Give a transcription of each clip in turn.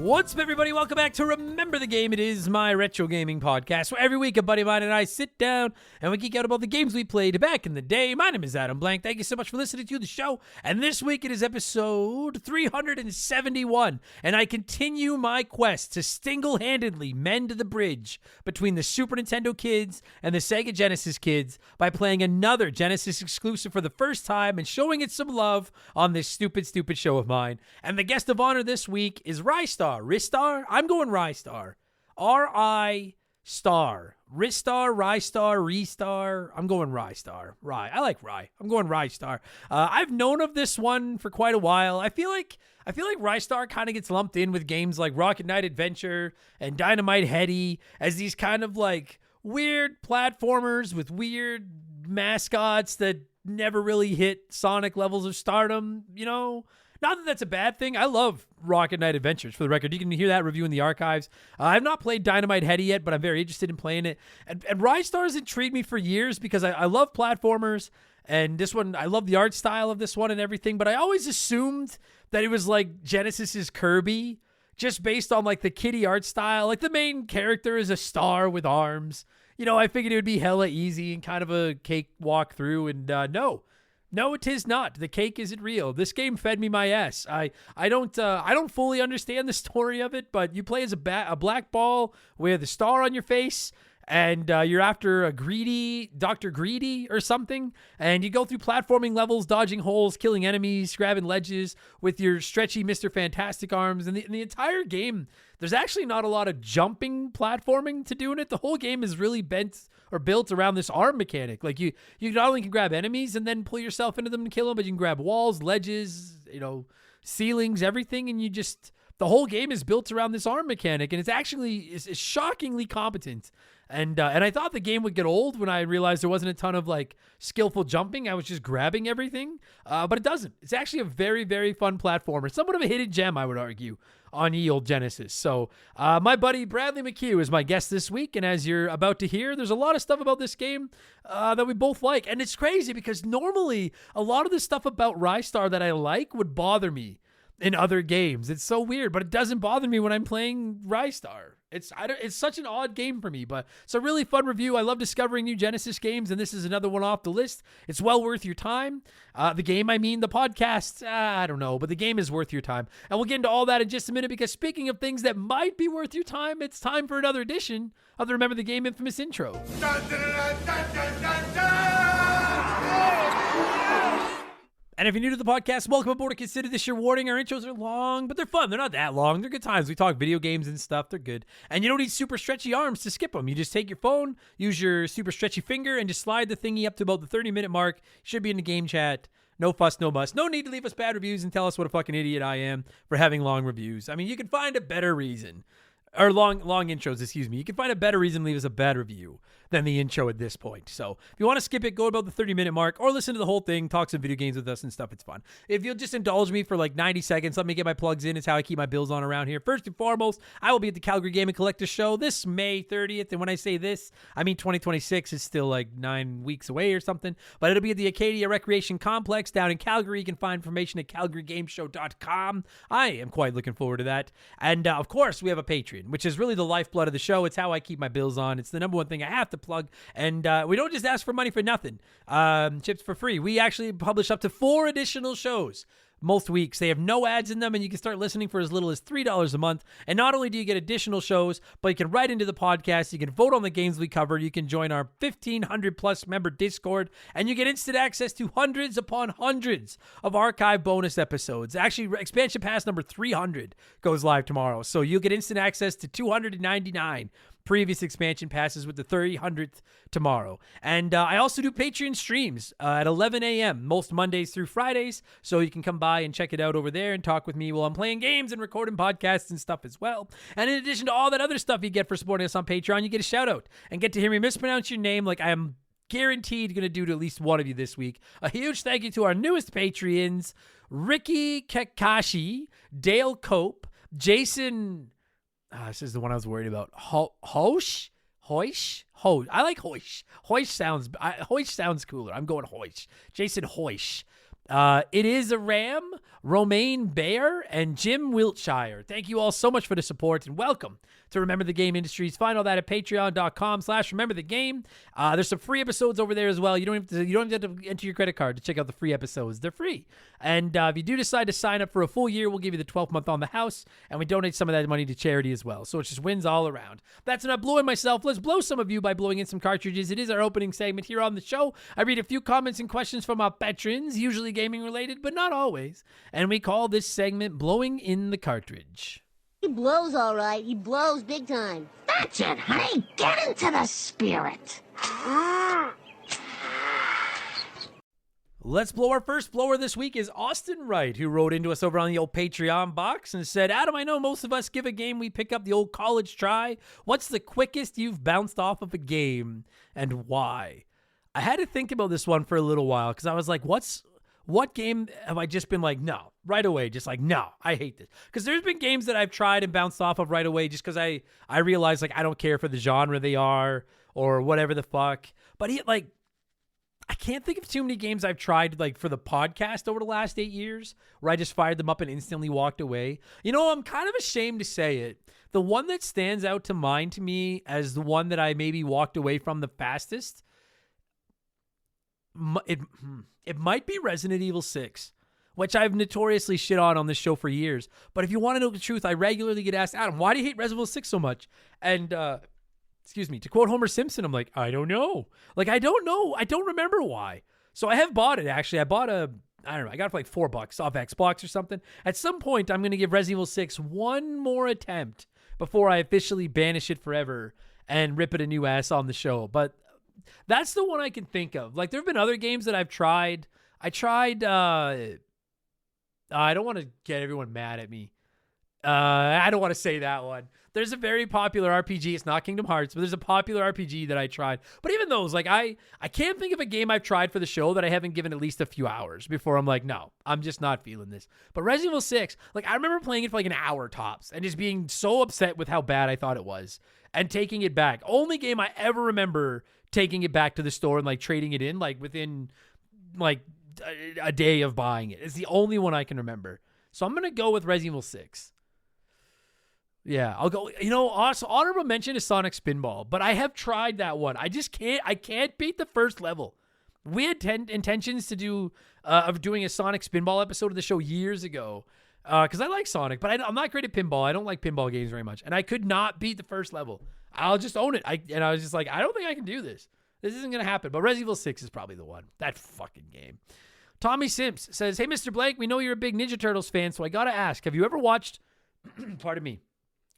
What's up, everybody? Welcome back to Remember the Game. It is my retro gaming podcast where every week a buddy of mine and I sit down and we geek out about the games we played back in the day. My name is Adam Blank. Thank you so much for listening to the show. And this week it is episode 371. And I continue my quest to single-handedly mend the bridge between the Super Nintendo kids and the Sega Genesis kids by playing another Genesis exclusive for the first time and showing it some love on this stupid show of mine. And the guest of honor this week is Ristar. Ristar? I'm going Ristar. R-I-Star. Ristar, Ristar, Restar. I'm going Ristar. Rye. I like Rye. I'm going Ristar. I've known of this one for quite a while. I feel like Ristar kind of gets lumped in with games like Rocket Knight Adventure and Dynamite Headdy as these kind of like weird platformers with weird mascots that never really hit Sonic levels of stardom, you know? Not that that's a bad thing. I love Rocket Knight Adventures, for the record. You can hear that review in the archives. I've not played Dynamite Headdy yet, but I'm very interested in playing it. And Ristar has intrigued me for years because I love platformers. And this one, I love the art style of this one and everything. But I always assumed that it was like Genesis's Kirby, just based on like the kiddie art style. Like the main character is a star with arms. You know, I figured it would be hella easy and kind of a cake walk through. And No, it is not. The cake isn't real. This game fed me my ass. I don't fully understand the story of it, but you play as a black ball with a star on your face, and you're after a Dr. Greedy or something, and you go through platforming levels, dodging holes, killing enemies, grabbing ledges with your stretchy Mr. Fantastic arms, and the entire game, there's actually not a lot of jumping platforming to do in it. The whole game is really built around this arm mechanic. Like you not only can grab enemies and then pull yourself into them and kill them, but you can grab walls, ledges, ceilings, everything, and the whole game is built around this arm mechanic, and it's shockingly competent. And I thought the game would get old when I realized there wasn't a ton of like skillful jumping. I was just grabbing everything, but it doesn't. It's actually a very, very fun platformer. Somewhat of a hidden gem, I would argue, on ye old Genesis. So my buddy Bradley McCue is my guest this week, and as you're about to hear, there's a lot of stuff about this game that we both like. And it's crazy because normally a lot of the stuff about Ristar that I like would bother me in other games. It's so weird, but it doesn't bother me when I'm playing Ristar. It's such an odd game for me, but it's a really fun review. I love discovering new Genesis games, and this is another one off the list. It's well worth your time. The podcast, I don't know, but the game is worth your time. And we'll get into all that in just a minute, because speaking of things that might be worth your time, it's time for another edition of the Remember the Game infamous intro. Dun, dun, dun, dun, dun, dun, dun! And if you're new to the podcast, welcome aboard. Consider this your warning. Our intros are long, but they're fun. They're not that long. They're good times. We talk video games and stuff. They're good. And you don't need super stretchy arms to skip them. You just take your phone, use your super stretchy finger, and just slide the thingy up to about the 30-minute mark. Should be in the game chat. No fuss, no muss. No need to leave us bad reviews and tell us what a fucking idiot I am for having long reviews. I mean, you can find a better reason. Or long intros, excuse me. You can find a better reason to leave us a bad review than the intro at this point. So if you want to skip it, go about the 30-minute mark or listen to the whole thing, talk some video games with us and stuff. It's fun. If you'll just indulge me for like 90 seconds, let me get my plugs in. It's how I keep my bills on around here. First and foremost, I will be at the Calgary Gaming Collectors Show this May 30th. And when I say this, I mean 2026 is still like 9 weeks away or something. But it'll be at the Acadia Recreation Complex down in Calgary. You can find information at calgarygameshow.com. I am quite looking forward to that. And of course, we have a Patreon, which is really the lifeblood of the show. It's how I keep my bills on. It's the number one thing I have to plug. And we don't just ask for money for nothing. Chips for free. We actually publish up to 4 additional shows most weeks. They have no ads in them, and you can start listening for as little as $3 a month. And not only do you get additional shows, but you can write into the podcast, you can vote on the games we cover, you can join our 1,500 plus member Discord, and you get instant access to hundreds upon hundreds of archive bonus episodes. Actually, expansion pass number 300 goes live tomorrow, so you'll get instant access to 299 previous expansion passes with the 300th tomorrow. And I also do Patreon streams at 11 a.m. most Mondays through Fridays, so you can come by and check it out over there and talk with me while I'm playing games and recording podcasts and stuff as well. And in addition to all that other stuff you get for supporting us on Patreon, you get a shout out and get to hear me mispronounce your name like I am guaranteed going to do to at least one of you this week. A huge thank you to our newest Patreons, Ricky Kakashi, Dale Cope, Jason... this is the one I was worried about. Hoish? I like Hoish. Hoish sounds cooler. I'm going Hoish. Jason Hoish. It is a Ram, Romaine Bear, and Jim Wiltshire. Thank you all so much for the support, and welcome to Remember the Game Industries. Find all that at patreon.com/rememberthegame. There's some free episodes over there as well. You don't have to enter your credit card to check out the free episodes. They're free. And if you do decide to sign up for a full year, we'll give you the 12th month on the house, and we donate some of that money to charity as well. So it just wins all around. That's enough blowing myself. Let's blow some of you by blowing in some cartridges. It is our opening segment here on the show. I read a few comments and questions from our patrons, usually gaming related, but not always. And we call this segment Blowing in the Cartridge. He blows all right. He blows big time. That's it, honey. Get into the spirit. Let's blow. Our first blower this week is Austin Wright, who wrote into us over on the old Patreon box and said, Adam, I know most of us give a game we pick up the old college try. What's the quickest you've bounced off of a game and why? I had to think about this one for a little while because I was like, what game have I just been like, no, right away, just like, no, I hate this. Because there's been games that I've tried and bounced off of right away just because I realize, like, I don't care for the genre they are or whatever the fuck. But I can't think of too many games I've tried, like, for the podcast over the last 8 years where I just fired them up and instantly walked away. You know, I'm kind of ashamed to say it. The one that stands out to mind to me as the one that I maybe walked away from the fastest, it might be Resident Evil 6, which I've notoriously shit on this show for years. But if you want to know the truth, I regularly get asked, Adam, why do you hate Resident Evil 6 so much? And, to quote Homer Simpson, I'm like, I don't know. Like, I don't know. I don't remember why. So I have bought it, actually. I got it for like $4 off Xbox or something. At some point, I'm going to give Resident Evil 6 one more attempt before I officially banish it forever and rip it a new ass on the show. But that's the one I can think of. Like, there have been other games that I've tried. I tried, I don't want to get everyone mad at me. I don't want to say that one. There's a very popular RPG. It's not Kingdom Hearts, but there's a popular RPG that I tried. But even those, like, I can't think of a game I've tried for the show that I haven't given at least a few hours before I'm like, no, I'm just not feeling this. But Resident Evil 6, like, I remember playing it for like an hour tops and just being so upset with how bad I thought it was and taking it back. Only game I ever remember taking it back to the store and like trading it in like within like a day of buying it. It's the only one I can remember. So I'm going to go with Resident Evil 6. Yeah, I'll go. You know, also honorable mention is Sonic Spinball, but I have tried that one. I can't beat the first level. We had intentions to do of doing a Sonic Spinball episode of the show years ago because I like Sonic, but I'm not great at pinball. I don't like pinball games very much, and I could not beat the first level. I'll just own it. I was just like, I don't think I can do this. This isn't going to happen. But Resident Evil 6 is probably the one. That fucking game. Tommy Simps says, hey, Mr. Blake, we know you're a big Ninja Turtles fan, so I got to ask, have you ever watched, pardon me,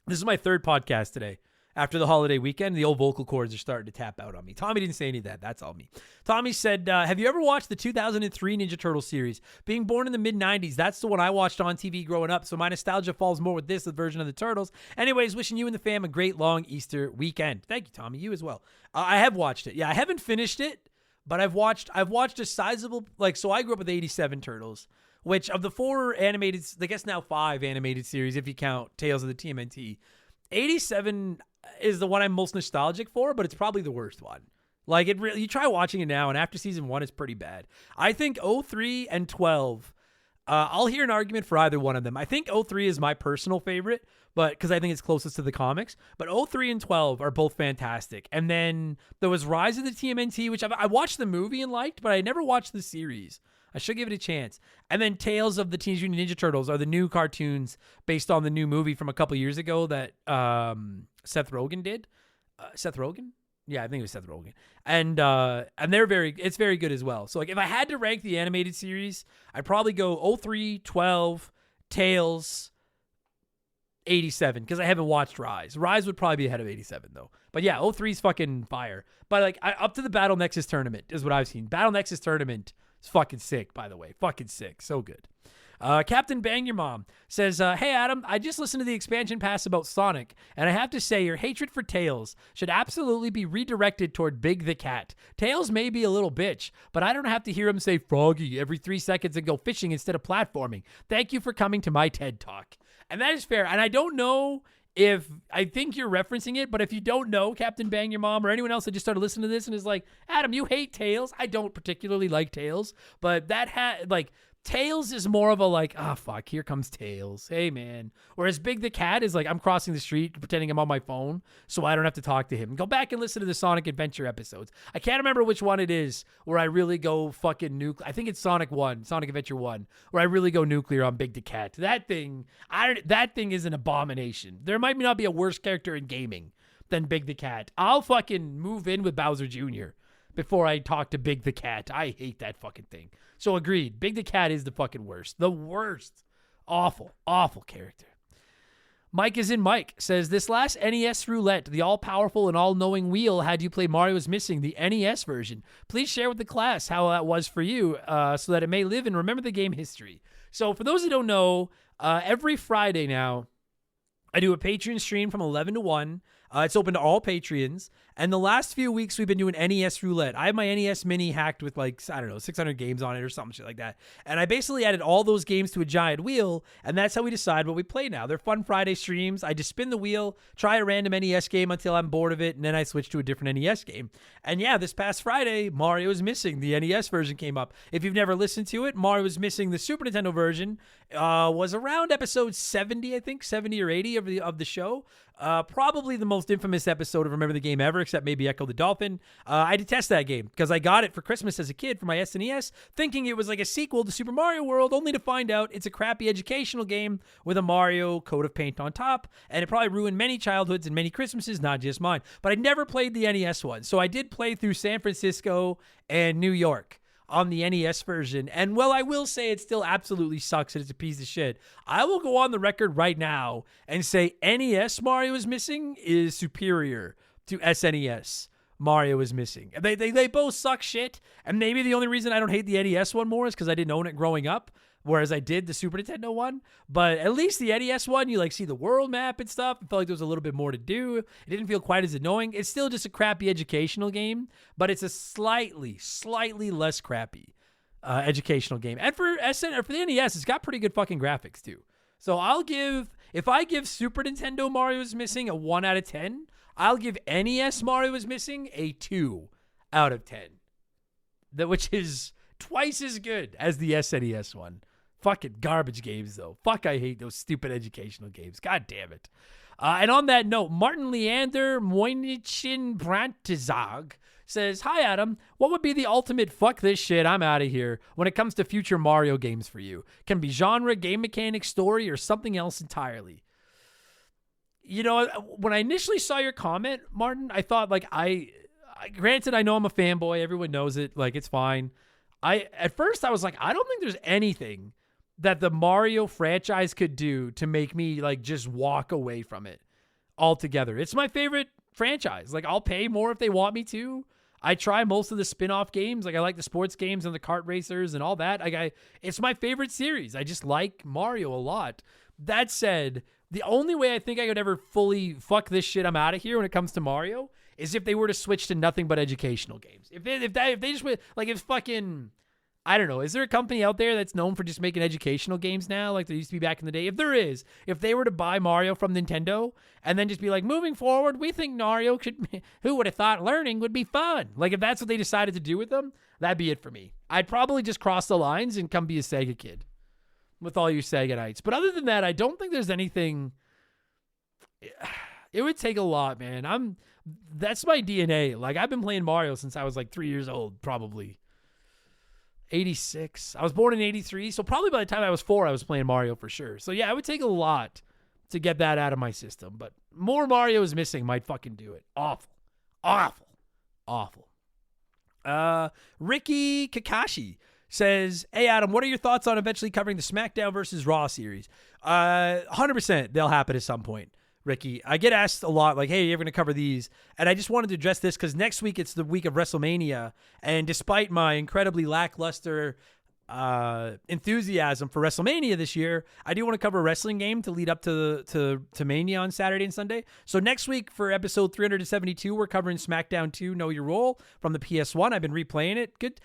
this is my third podcast today. After the holiday weekend, the old vocal cords are starting to tap out on me. Tommy didn't say any of that. That's all me. Tommy said, have you ever watched the 2003 Ninja Turtle series? Being born in the mid-90s, that's the one I watched on TV growing up, so my nostalgia falls more with this version of the Turtles. Anyways, wishing you and the fam a great long Easter weekend. Thank you, Tommy. You as well. I have watched it. Yeah, I haven't finished it, but I've watched a sizable, like, so I grew up with the 87 Turtles, which of the 4 animated, I guess now 5 animated series, if you count Tales of the TMNT, 87 is the one I'm most nostalgic for, but it's probably the worst one. Like, it really, you try watching it now, and after season 1, it's pretty bad. I think 03 and 12, I'll hear an argument for either one of them. I think 03 is my personal favorite, but because I think it's closest to the comics. But 03 and 12 are both fantastic. And then there was Rise of the TMNT, which I watched the movie and liked, but I never watched the series. I should give it a chance. And then Tales of the Teenage Mutant Ninja Turtles are the new cartoons based on the new movie from a couple years ago that Seth Rogen did. Seth Rogen? Yeah, I think it was Seth Rogen. And it's very good as well. So like if I had to rank the animated series, I'd probably go 03, 12, Tales, 87, because I haven't watched Rise. Rise would probably be ahead of 87 though. But yeah, 03 is fucking fire. But like up to the Battle Nexus tournament is what I've seen. Battle Nexus tournament is fucking sick, by the way. Fucking sick. So good. Captain Bang Your Mom says, hey, Adam, I just listened to the expansion pass about Sonic, and I have to say your hatred for Tails should absolutely be redirected toward Big the Cat. Tails may be a little bitch, but I don't have to hear him say Froggy every 3 seconds and go fishing instead of platforming. Thank you for coming to my TED Talk. And that is fair. And I don't know if I think you're referencing it, but if you don't know Captain Bang Your Mom or anyone else that just started listening to this and is like, Adam, you hate Tails. I don't particularly like Tails, but Tails is more of a like, fuck, here comes Tails. Hey, man. Whereas Big the Cat is like, I'm crossing the street pretending I'm on my phone so I don't have to talk to him. Go back and listen to the Sonic Adventure episodes. I can't remember which one it is where I really go fucking nuclear. I think it's Sonic Adventure 1, where I really go nuclear on Big the Cat. That thing is an abomination. There might not be a worse character in gaming than Big the Cat. I'll fucking move in with Bowser Jr. before I talk to Big the Cat. I hate that fucking thing. So agreed. Big the Cat is the fucking worst. The worst. Awful, awful character. Mike is in Mike says, this last NES roulette, the all-powerful and all-knowing wheel had you play Mario is Missing, the NES version. Please share with the class how that was for you so that it may live and remember the game history. So for those who don't know, every Friday now, I do a Patreon stream from 11 to 1. It's open to all Patreons. And the last few weeks, we've been doing NES Roulette. I have my NES Mini hacked with 600 games on it or something shit like that. And I basically added all those games to a giant wheel, and that's how we decide what we play now. They're fun Friday streams. I just spin the wheel, try a random NES game until I'm bored of it, and then I switch to a different NES game. And yeah, this past Friday, Mario is Missing. The NES version came up. If you've never listened to it, Mario is Missing. The Super Nintendo version was around episode 70, I think, 70 or 80 of the show. Probably the most infamous episode of Remember the Game ever, except maybe Echo the Dolphin. I detest that game because I got it for Christmas as a kid for my SNES, thinking it was like a sequel to Super Mario World, only to find out it's a crappy educational game with a Mario coat of paint on top, and it probably ruined many childhoods and many Christmases, not just mine. But I never played the NES one, so I did play through San Francisco and New York on the NES version. And well, I will say it still absolutely sucks and it's a piece of shit. I will go on the record right now and say NES Mario is Missing is superior to SNES Mario is Missing. They both suck shit. And maybe the only reason I don't hate the NES one more is because I didn't own it growing up, whereas I did the Super Nintendo one. But at least the NES one, you see the world map and stuff. I felt like there was a little bit more to do. It didn't feel quite as annoying. It's still just a crappy educational game, but it's a slightly less crappy educational game. And for the NES, it's got pretty good fucking graphics too. So if I give Super Nintendo Mario is Missing a 1 out of 10, I'll give NES Mario is Missing a 2 out of 10. Which is twice as good as the SNES one. Fucking garbage games, though. Fuck, I hate those stupid educational games. God damn it. And on that note, Martin Leander Moynichin Brantizag says, hi, Adam. What would be the ultimate fuck this shit, I'm out of here when it comes to future Mario games for you? Can be genre, game mechanic, story, or something else entirely. You know, when I initially saw your comment, Martin, I thought, granted, I know I'm a fanboy. Everyone knows it. It's fine. At first, I was like, I don't think there's anything that the Mario franchise could do to make me, just walk away from it altogether. It's my favorite franchise. I'll pay more if they want me to. I try most of the spin-off games. I like the sports games and the kart racers and all that. It's my favorite series. I just like Mario a lot. That said, the only way I think I could ever fully fuck this shit, I'm out of here when it comes to Mario, is if they were to switch to nothing but educational games. If they just went, if fucking, I don't know, is there a company out there that's known for just making educational games now, like there used to be back in the day? If there is, if they were to buy Mario from Nintendo and then just be like, moving forward, we think Mario who would have thought learning would be fun? If that's what they decided to do with them, that'd be it for me. I'd probably just cross the lines and come be a Sega kid with all you Sega-nites. But other than that, I don't think there's anything. It would take a lot, man. That's my DNA. I've been playing Mario since I was 3 years old, probably. 86. I was born in 83, so probably by the time I was 4, I was playing Mario for sure. So yeah, it would take a lot to get that out of my system, but more Mario is Missing might fucking do it. Awful. Ricky Kakashi says, hey, Adam, what are your thoughts on eventually covering the SmackDown versus Raw series? 100% they'll happen at some point, Ricky. I get asked a lot, hey, you're going to cover these. And I just wanted to address this because next week it's the week of WrestleMania. And despite my incredibly lackluster enthusiasm for WrestleMania this year, I do want to cover a wrestling game to lead up to Mania on Saturday and Sunday. So next week for episode 372, we're covering SmackDown 2 Know Your Role from the PS1. I've been replaying it. Good.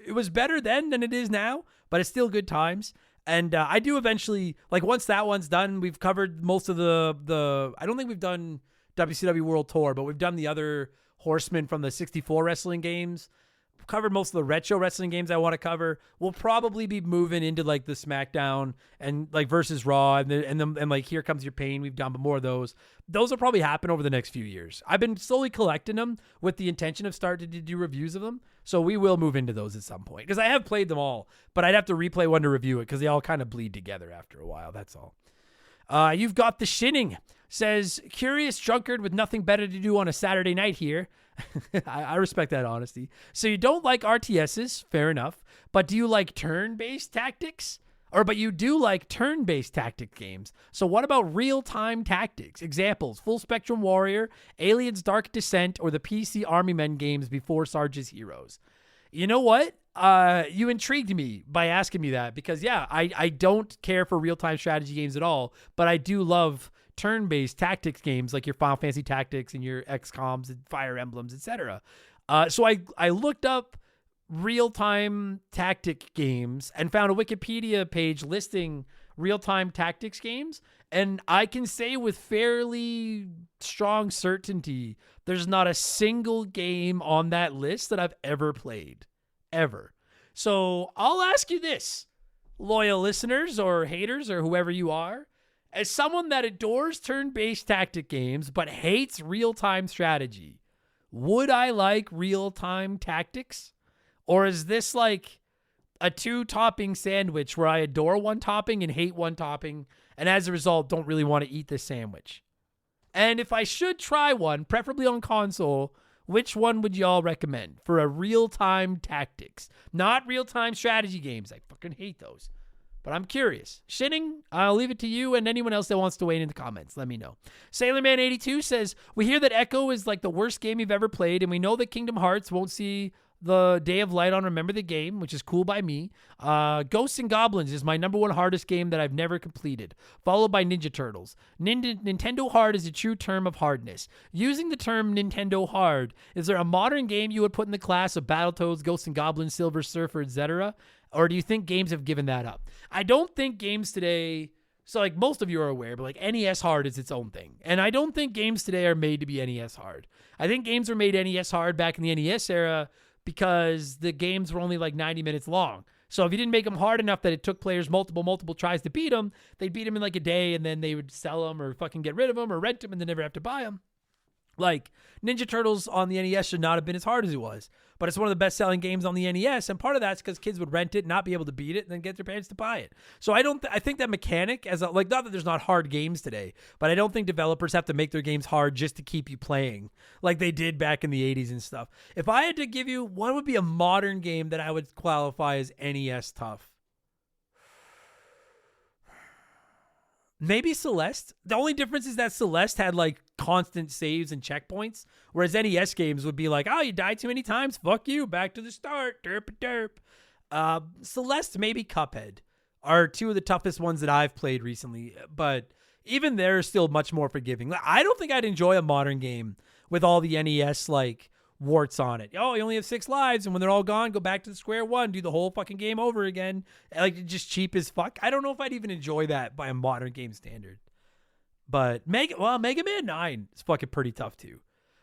It was better then than it is now, but it's still good times. And I do eventually, like once that one's done, we've covered most of the I don't think we've done WCW World Tour, but we've done the other horsemen from the 64 wrestling games. We've covered most of the retro wrestling games I want to cover. We'll probably be moving into like the SmackDown and like versus Raw and like Here Comes Your Pain. We've done more of those. Those will probably happen over the next few years. I've been slowly collecting them with the intention of starting to do reviews of them. So we will move into those at some point because I have played them all, but I'd have to replay one to review it because they all kind of bleed together after a while. That's all. You've got the Shinning. Says, curious drunkard with nothing better to do on a Saturday night here. I respect that honesty. So you don't like RTSs, fair enough, but do you like turn-based tactics? But you do like turn-based tactic games. So what about real-time tactics? Examples, Full Spectrum Warrior, Aliens Dark Descent, or the PC Army Men games before Sarge's Heroes. You know what? You intrigued me by asking me that because, yeah, I don't care for real-time strategy games at all, but I do love turn-based tactics games like your Final Fantasy Tactics and your XCOMs and Fire Emblems, etc. So I looked up real-time tactic games and found a Wikipedia page listing real-time tactics games, and I can say with fairly strong certainty there's not a single game on that list that I've ever played. Ever. So I'll ask you this, loyal listeners or haters or whoever you are. As someone that adores turn-based tactic games but hates real-time strategy, would I like real-time tactics? Or is this like a 2-topping sandwich where I adore one topping and hate one topping, and as a result don't really want to eat this sandwich? And if I should try one, preferably on console, which one would y'all recommend for a real-time tactics? Not real-time strategy games. I fucking hate those. But I'm curious. Shinning, I'll leave it to you and anyone else that wants to weigh in the comments. Let me know. SailorMan82 says, we hear that Echo is like the worst game you've ever played, and we know that Kingdom Hearts won't see the day of light on Remember the Game, which is cool by me. Ghosts and Goblins is my number one hardest game that I've never completed, followed by Ninja Turtles. Nintendo hard is a true term of hardness. Using the term Nintendo hard, is there a modern game you would put in the class of Battletoads, Ghosts and Goblins, Silver Surfer, etc.? Or do you think games have given that up? I don't think games today, so like most of you are aware, but like NES hard is its own thing. And I don't think games today are made to be NES hard. I think games were made NES hard back in the NES era because the games were only like 90 minutes long. So if you didn't make them hard enough that it took players multiple tries to beat them, they'd beat them in like a day and then they would sell them or fucking get rid of them or rent them and then never have to buy them. Like, Ninja Turtles on the NES should not have been as hard as it was. But it's one of the best-selling games on the NES, and part of that's because kids would rent it, not be able to beat it, and then get their parents to buy it. So I think that mechanic, not that there's not hard games today, but I don't think developers have to make their games hard just to keep you playing, like they did back in the 80s and stuff. If I had to give you, what would be a modern game that I would qualify as NES tough? Maybe Celeste. The only difference is that Celeste had like constant saves and checkpoints, whereas NES games would be like, oh, you died too many times. Fuck you. Back to the start. Derp. Celeste, maybe Cuphead are two of the toughest ones that I've played recently, but even they're still much more forgiving. I don't think I'd enjoy a modern game with all the NES like warts on it. Oh, you only have 6 lives, and when they're all gone, go back to the square one, do the whole fucking game over again. Like, just cheap as fuck. I don't know if I'd even enjoy that by a modern game standard. But Mega Man 9 is fucking pretty tough too.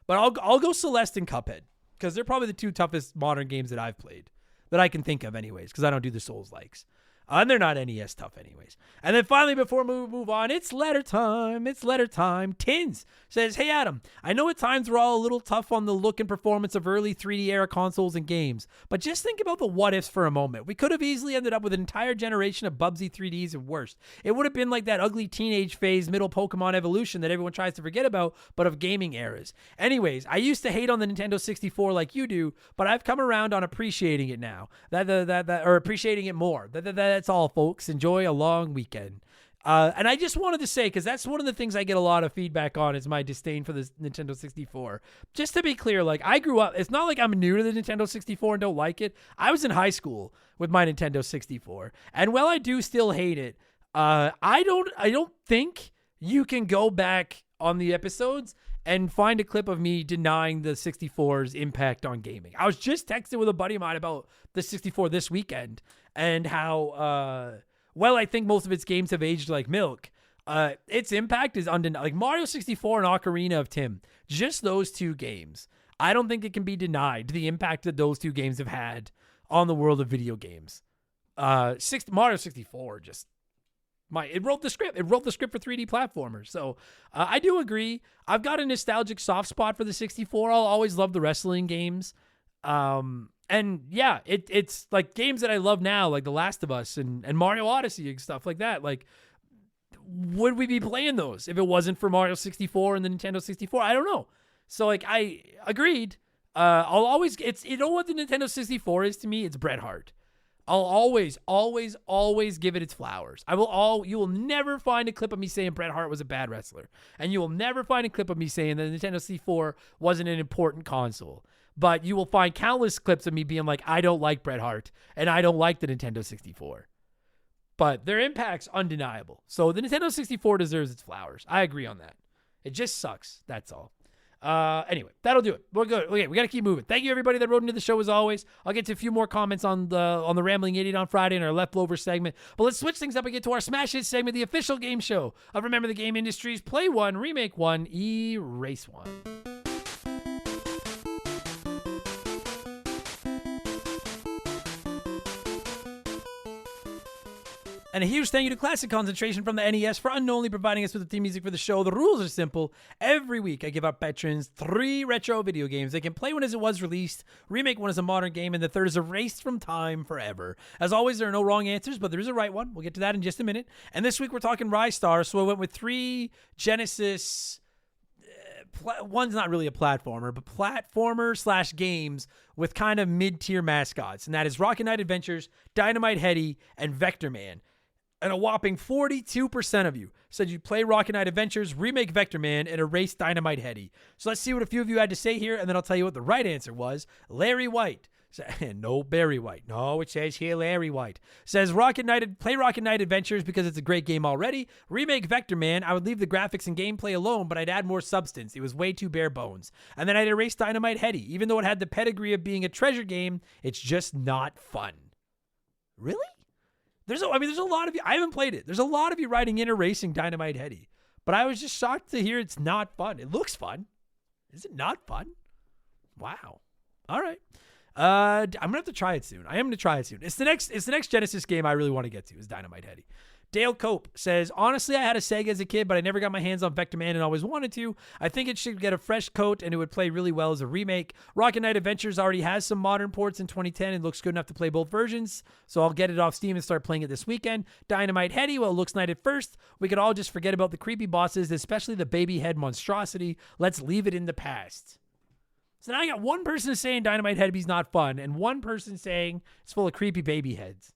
But I'll go Celeste and Cuphead because they're probably the two toughest modern games that I've played that I can think of anyways, because I don't do the Souls likes. And they're not NES tough anyways. And then finally, before we move on, it's letter time. Tins says, hey, Adam, I know at times we're all a little tough on the look and performance of early 3D era consoles and games, but just think about the what ifs for a moment. We could have easily ended up with an entire generation of Bubsy 3Ds and worse. It would have been like that ugly teenage phase middle Pokemon evolution that everyone tries to forget about, but of gaming eras. Anyways, I used to hate on the Nintendo 64 like you do, but I've come around on appreciating it now. Or appreciating it more. That's all, folks. Enjoy a long weekend. And I just wanted to say, because that's one of the things I get a lot of feedback on is my disdain for the Nintendo 64. Just to be clear, like, I grew up, it's not like I'm new to the Nintendo 64 and don't like it. I was in high school with my Nintendo 64. And while I do still hate it, I don't think you can go back on the episodes and find a clip of me denying the 64's impact on gaming. I was just texting with a buddy of mine about the 64 this weekend and how well, I think most of its games have aged like milk. Its impact is undeniable. Like Mario 64 and Ocarina of Time, just those two games. I don't think it can be denied the impact that those two games have had on the world of video games. Mario 64 it wrote the script. It wrote the script for 3D platformers. So I do agree. I've got a nostalgic soft spot for the 64. I'll always love the wrestling games. And yeah, it's like games that I love now, like The Last of Us and Mario Odyssey and stuff like that. Like, would we be playing those if it wasn't for Mario 64 and the Nintendo 64? I don't know. So like, I agreed. I'll always, you know what the Nintendo 64 is to me? It's Bret Hart. I'll always, always, always give it its flowers. You will never find a clip of me saying Bret Hart was a bad wrestler. And you will never find a clip of me saying that the Nintendo 64 wasn't an important console. But you will find countless clips of me being like, I don't like Bret Hart and I don't like the Nintendo 64. But their impact's undeniable. So the Nintendo 64 deserves its flowers. I agree on that. It just sucks. That's all. Anyway, that'll do it. We're good. Okay, we got to keep moving. Thank you, everybody that wrote into the show as always. I'll get to a few more comments on the Rambling Idiot on Friday in our leftover segment. But let's switch things up and get to our Smash Hit segment, the official game show of Remember the Game Industries Play 1, Remake 1, Erase 1. And a huge thank you to Classic Concentration from the NES for unknowingly providing us with the theme music for the show. The rules are simple. Every week, I give our patrons 3 retro video games. They can play one as it was released, remake one as a modern game, and the third is erased from time forever. As always, there are no wrong answers, but there is a right one. We'll get to that in just a minute. And this week, we're talking Ristar, so I went with 3 Genesis... one's not really a platformer, but platformer/games with kind of mid-tier mascots. And that is Rocket Knight Adventures, Dynamite Headdy, and Vector Man. And a whopping 42% of you said you'd play Rocket Knight Adventures, remake Vector Man, and erase Dynamite Headdy. So let's see what a few of you had to say here, and then I'll tell you what the right answer was. Larry White. No, Barry White. No, it says here Larry White. Says play Rocket Knight Adventures because it's a great game already. Remake Vector Man. I would leave the graphics and gameplay alone, but I'd add more substance. It was way too bare bones. And then I'd erase Dynamite Headdy. Even though it had the pedigree of being a treasure game, it's just not fun. Really? There's a lot of you. I haven't played it. There's a lot of you writing in erasing Dynamite Headdy. But I was just shocked to hear it's not fun. It looks fun. Is it not fun? Wow. All right. I'm gonna have to try it soon. I am gonna try it soon. It's the next Genesis game I really want to get to is Dynamite Headdy. Dale Cope says, honestly, I had a Sega as a kid, but I never got my hands on Vector Man and always wanted to. I think it should get a fresh coat and it would play really well as a remake. Rocket Knight Adventures already has some modern ports in 2010 and looks good enough to play both versions, so I'll get it off Steam and start playing it this weekend. Dynamite Headdy, well, it looks nice at first. We could all just forget about the creepy bosses, especially the baby head monstrosity. Let's leave it in the past. So now I got one person saying Dynamite Headdy's not fun and one person saying it's full of creepy baby heads,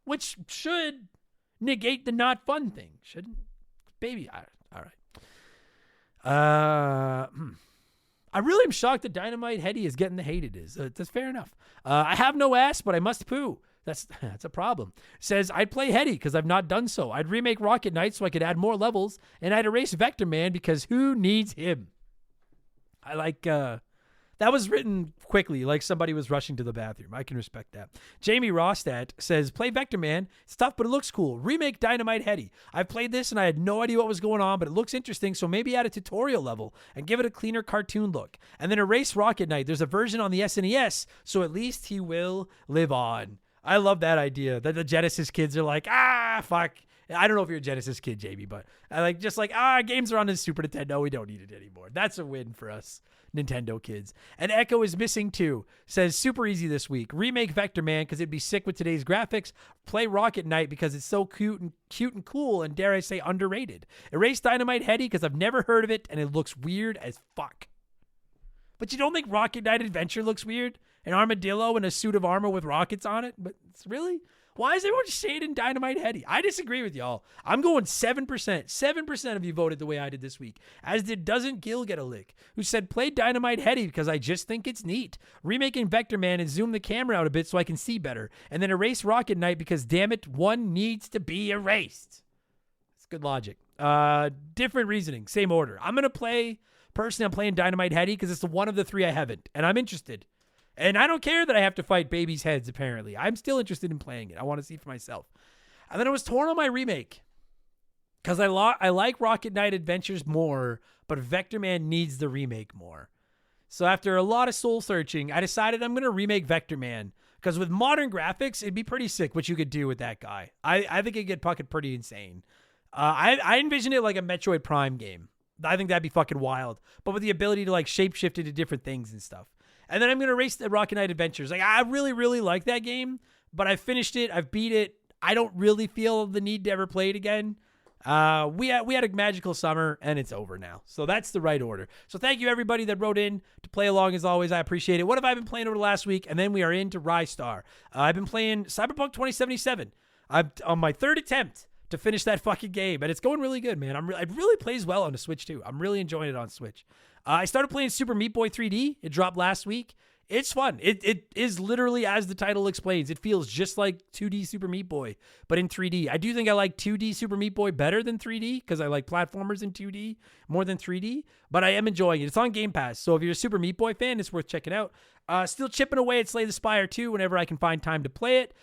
which should negate the not fun thing, shouldn't baby? All right. I really am shocked that Dynamite Headdy is getting the hate it is. That's fair enough. I have no ass, but I must poo. That's a problem. Says, I'd play Headdy because I've not done so. I'd remake Rocket Knight so I could add more levels, and I'd erase Vector Man because who needs him? I like that was written quickly, like somebody was rushing to the bathroom. I can respect that. Jamie Rostat says, play Vector Man. It's tough, but it looks cool. Remake Dynamite Headdy. I've played this and I had no idea what was going on, but it looks interesting, so maybe add a tutorial level and give it a cleaner cartoon look. And then erase Rocket Knight. There's a version on the SNES, so at least he will live on. I love that idea that the Genesis kids are like, fuck. I don't know if you're a Genesis kid, Jamie, but games are on the Super Nintendo. We don't need it anymore. That's a win for us Nintendo kids. And Echo is missing too. Says, super easy this week. Remake Vector Man because it'd be sick with today's graphics. Play Rocket Knight because it's so cute and cool and dare I say underrated. Erase Dynamite Headdy because I've never heard of it and it looks weird as fuck. But you don't think Rocket Knight Adventure looks weird? An armadillo in a suit of armor with rockets on it? But it's really... Why is everyone shading Dynamite Headdy? I disagree with y'all. I'm going 7%. 7% of you voted the way I did this week. As did Doesn't Gil Get a Lick, who said, play Dynamite Headdy because I just think it's neat. Remaking Vector Man and zoom the camera out a bit so I can see better. And then erase Rocket Knight because, damn it, one needs to be erased. It's good logic. Different reasoning. Same order. I'm playing Dynamite Headdy because it's the one of the 3 I haven't. And I'm interested. And I don't care that I have to fight babies' heads, apparently. I'm still interested in playing it. I want to see for myself. And then I was torn on my remake because I like Rocket Knight Adventures more, but Vector Man needs the remake more. So after a lot of soul searching, I decided I'm going to remake Vector Man because with modern graphics, it'd be pretty sick what you could do with that guy. I think it'd get fucking pretty insane. I envision it like a Metroid Prime game. I think that'd be fucking wild, but with the ability to like shapeshift into different things and stuff. And then I'm going to race the Rocket Knight Adventures. Like, I really, really like that game, but I finished it. I've beat it. I don't really feel the need to ever play it again. We had a magical summer, and it's over now. So that's the right order. So thank you, everybody that wrote in to play along as always. I appreciate it. What have I been playing over the last week? And then we are into Ristar. I've been playing Cyberpunk 2077. I'm on my third attempt to finish that fucking game, and it's going really good, man. It really plays well on the Switch, too. I'm really enjoying it on Switch. I started playing Super Meat Boy 3D. It dropped last week. It's fun. It is literally, as the title explains, it feels just like 2D Super Meat Boy, but in 3D. I do think I like 2D Super Meat Boy better than 3D because I like platformers in 2D more than 3D, but I am enjoying it. It's on Game Pass, so if you're a Super Meat Boy fan, it's worth checking out. Still chipping away at Slay the Spire 2 whenever I can find time to play it.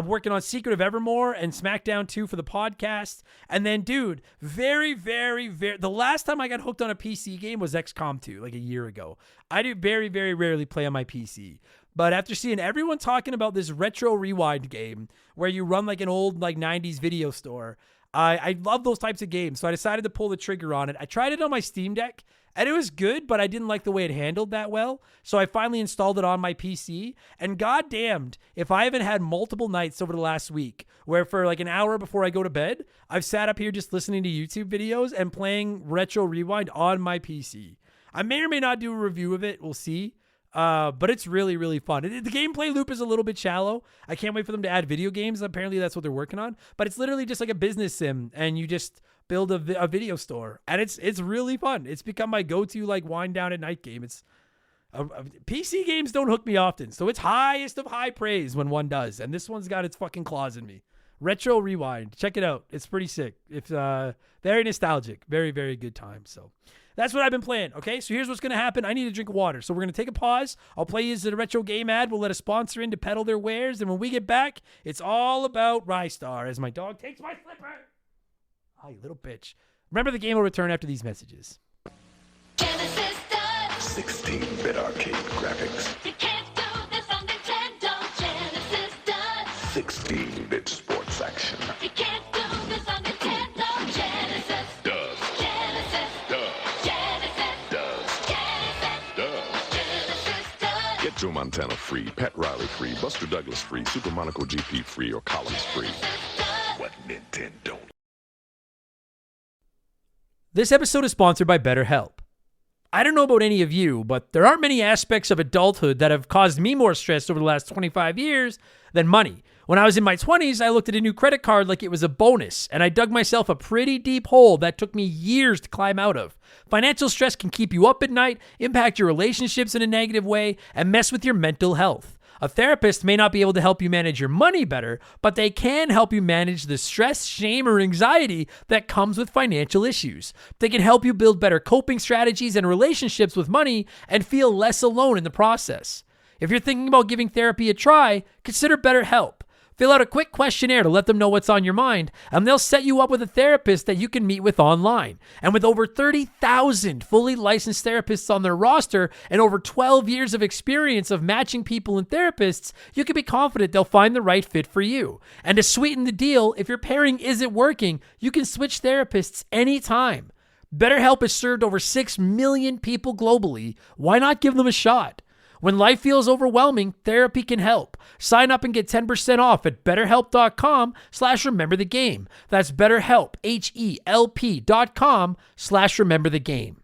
Working on Secret of Evermore and SmackDown 2 for the podcast. And then, dude, very, very, the last time I got hooked on a PC game was XCOM 2, like a year ago. I do very, very rarely play on my PC. But after seeing everyone talking about this retro rewind game where you run like an old like 90s video store, I love those types of games. So I decided to pull the trigger on it. I tried it on my Steam Deck. And it was good, but I didn't like the way it handled that well. So I finally installed it on my PC. And goddamned if I haven't had multiple nights over the last week where for like an hour before I go to bed, I've sat up here just listening to YouTube videos and playing Retro Rewind on my PC. I may or may not do a review of it. We'll see. But it's really, really fun. The gameplay loop is a little bit shallow. I can't wait for them to add video games. Apparently that's what they're working on. But it's literally just like a business sim. And you just build a video store, and it's really fun. It's become my go-to like wind down at night game. It's PC games don't hook me often, so it's highest of high praise when one does, and this one's got its fucking claws in me. Retro Rewind, check it out. It's pretty sick. It's very nostalgic, very, very good time. So that's what I've been playing. Okay, so here's what's gonna happen. I need a drink of water, so we're gonna take a pause. I'll play you the retro game ad. We'll let a sponsor in to peddle their wares, and when we get back, it's all about Ristar as my dog takes my slipper. Oh, you little bitch. Remember, the game will return after these messages. Genesis does. 16-bit arcade graphics. You can't do this on Nintendo. Genesis does. 16-bit sports action. You can't do this on Nintendo. Genesis Does. Genesis Does. Genesis Does. Genesis Does. Genesis does. Get Joe Montana free, Pat Riley free, Buster Douglas free, Super Monaco GP free, or Collins free. What Nintendo? This episode is sponsored by BetterHelp. I don't know about any of you, but there aren't many aspects of adulthood that have caused me more stress over the last 25 years than money. When I was in my 20s, I looked at a new credit card like it was a bonus, and I dug myself a pretty deep hole that took me years to climb out of. Financial stress can keep you up at night, impact your relationships in a negative way, and mess with your mental health. A therapist may not be able to help you manage your money better, but they can help you manage the stress, shame, or anxiety that comes with financial issues. They can help you build better coping strategies and relationships with money and feel less alone in the process. If you're thinking about giving therapy a try, consider BetterHelp. Fill out a quick questionnaire to let them know what's on your mind, and they'll set you up with a therapist that you can meet with online. And with over 30,000 fully licensed therapists on their roster and over 12 years of experience of matching people and therapists, you can be confident they'll find the right fit for you. And to sweeten the deal, if your pairing isn't working, you can switch therapists anytime. BetterHelp has served over 6 million people globally. Why not give them a shot? When life feels overwhelming, therapy can help. Sign up and get 10% off at betterhelp.com/rememberthegame. That's BetterHelp, HELP.com/rememberthegame.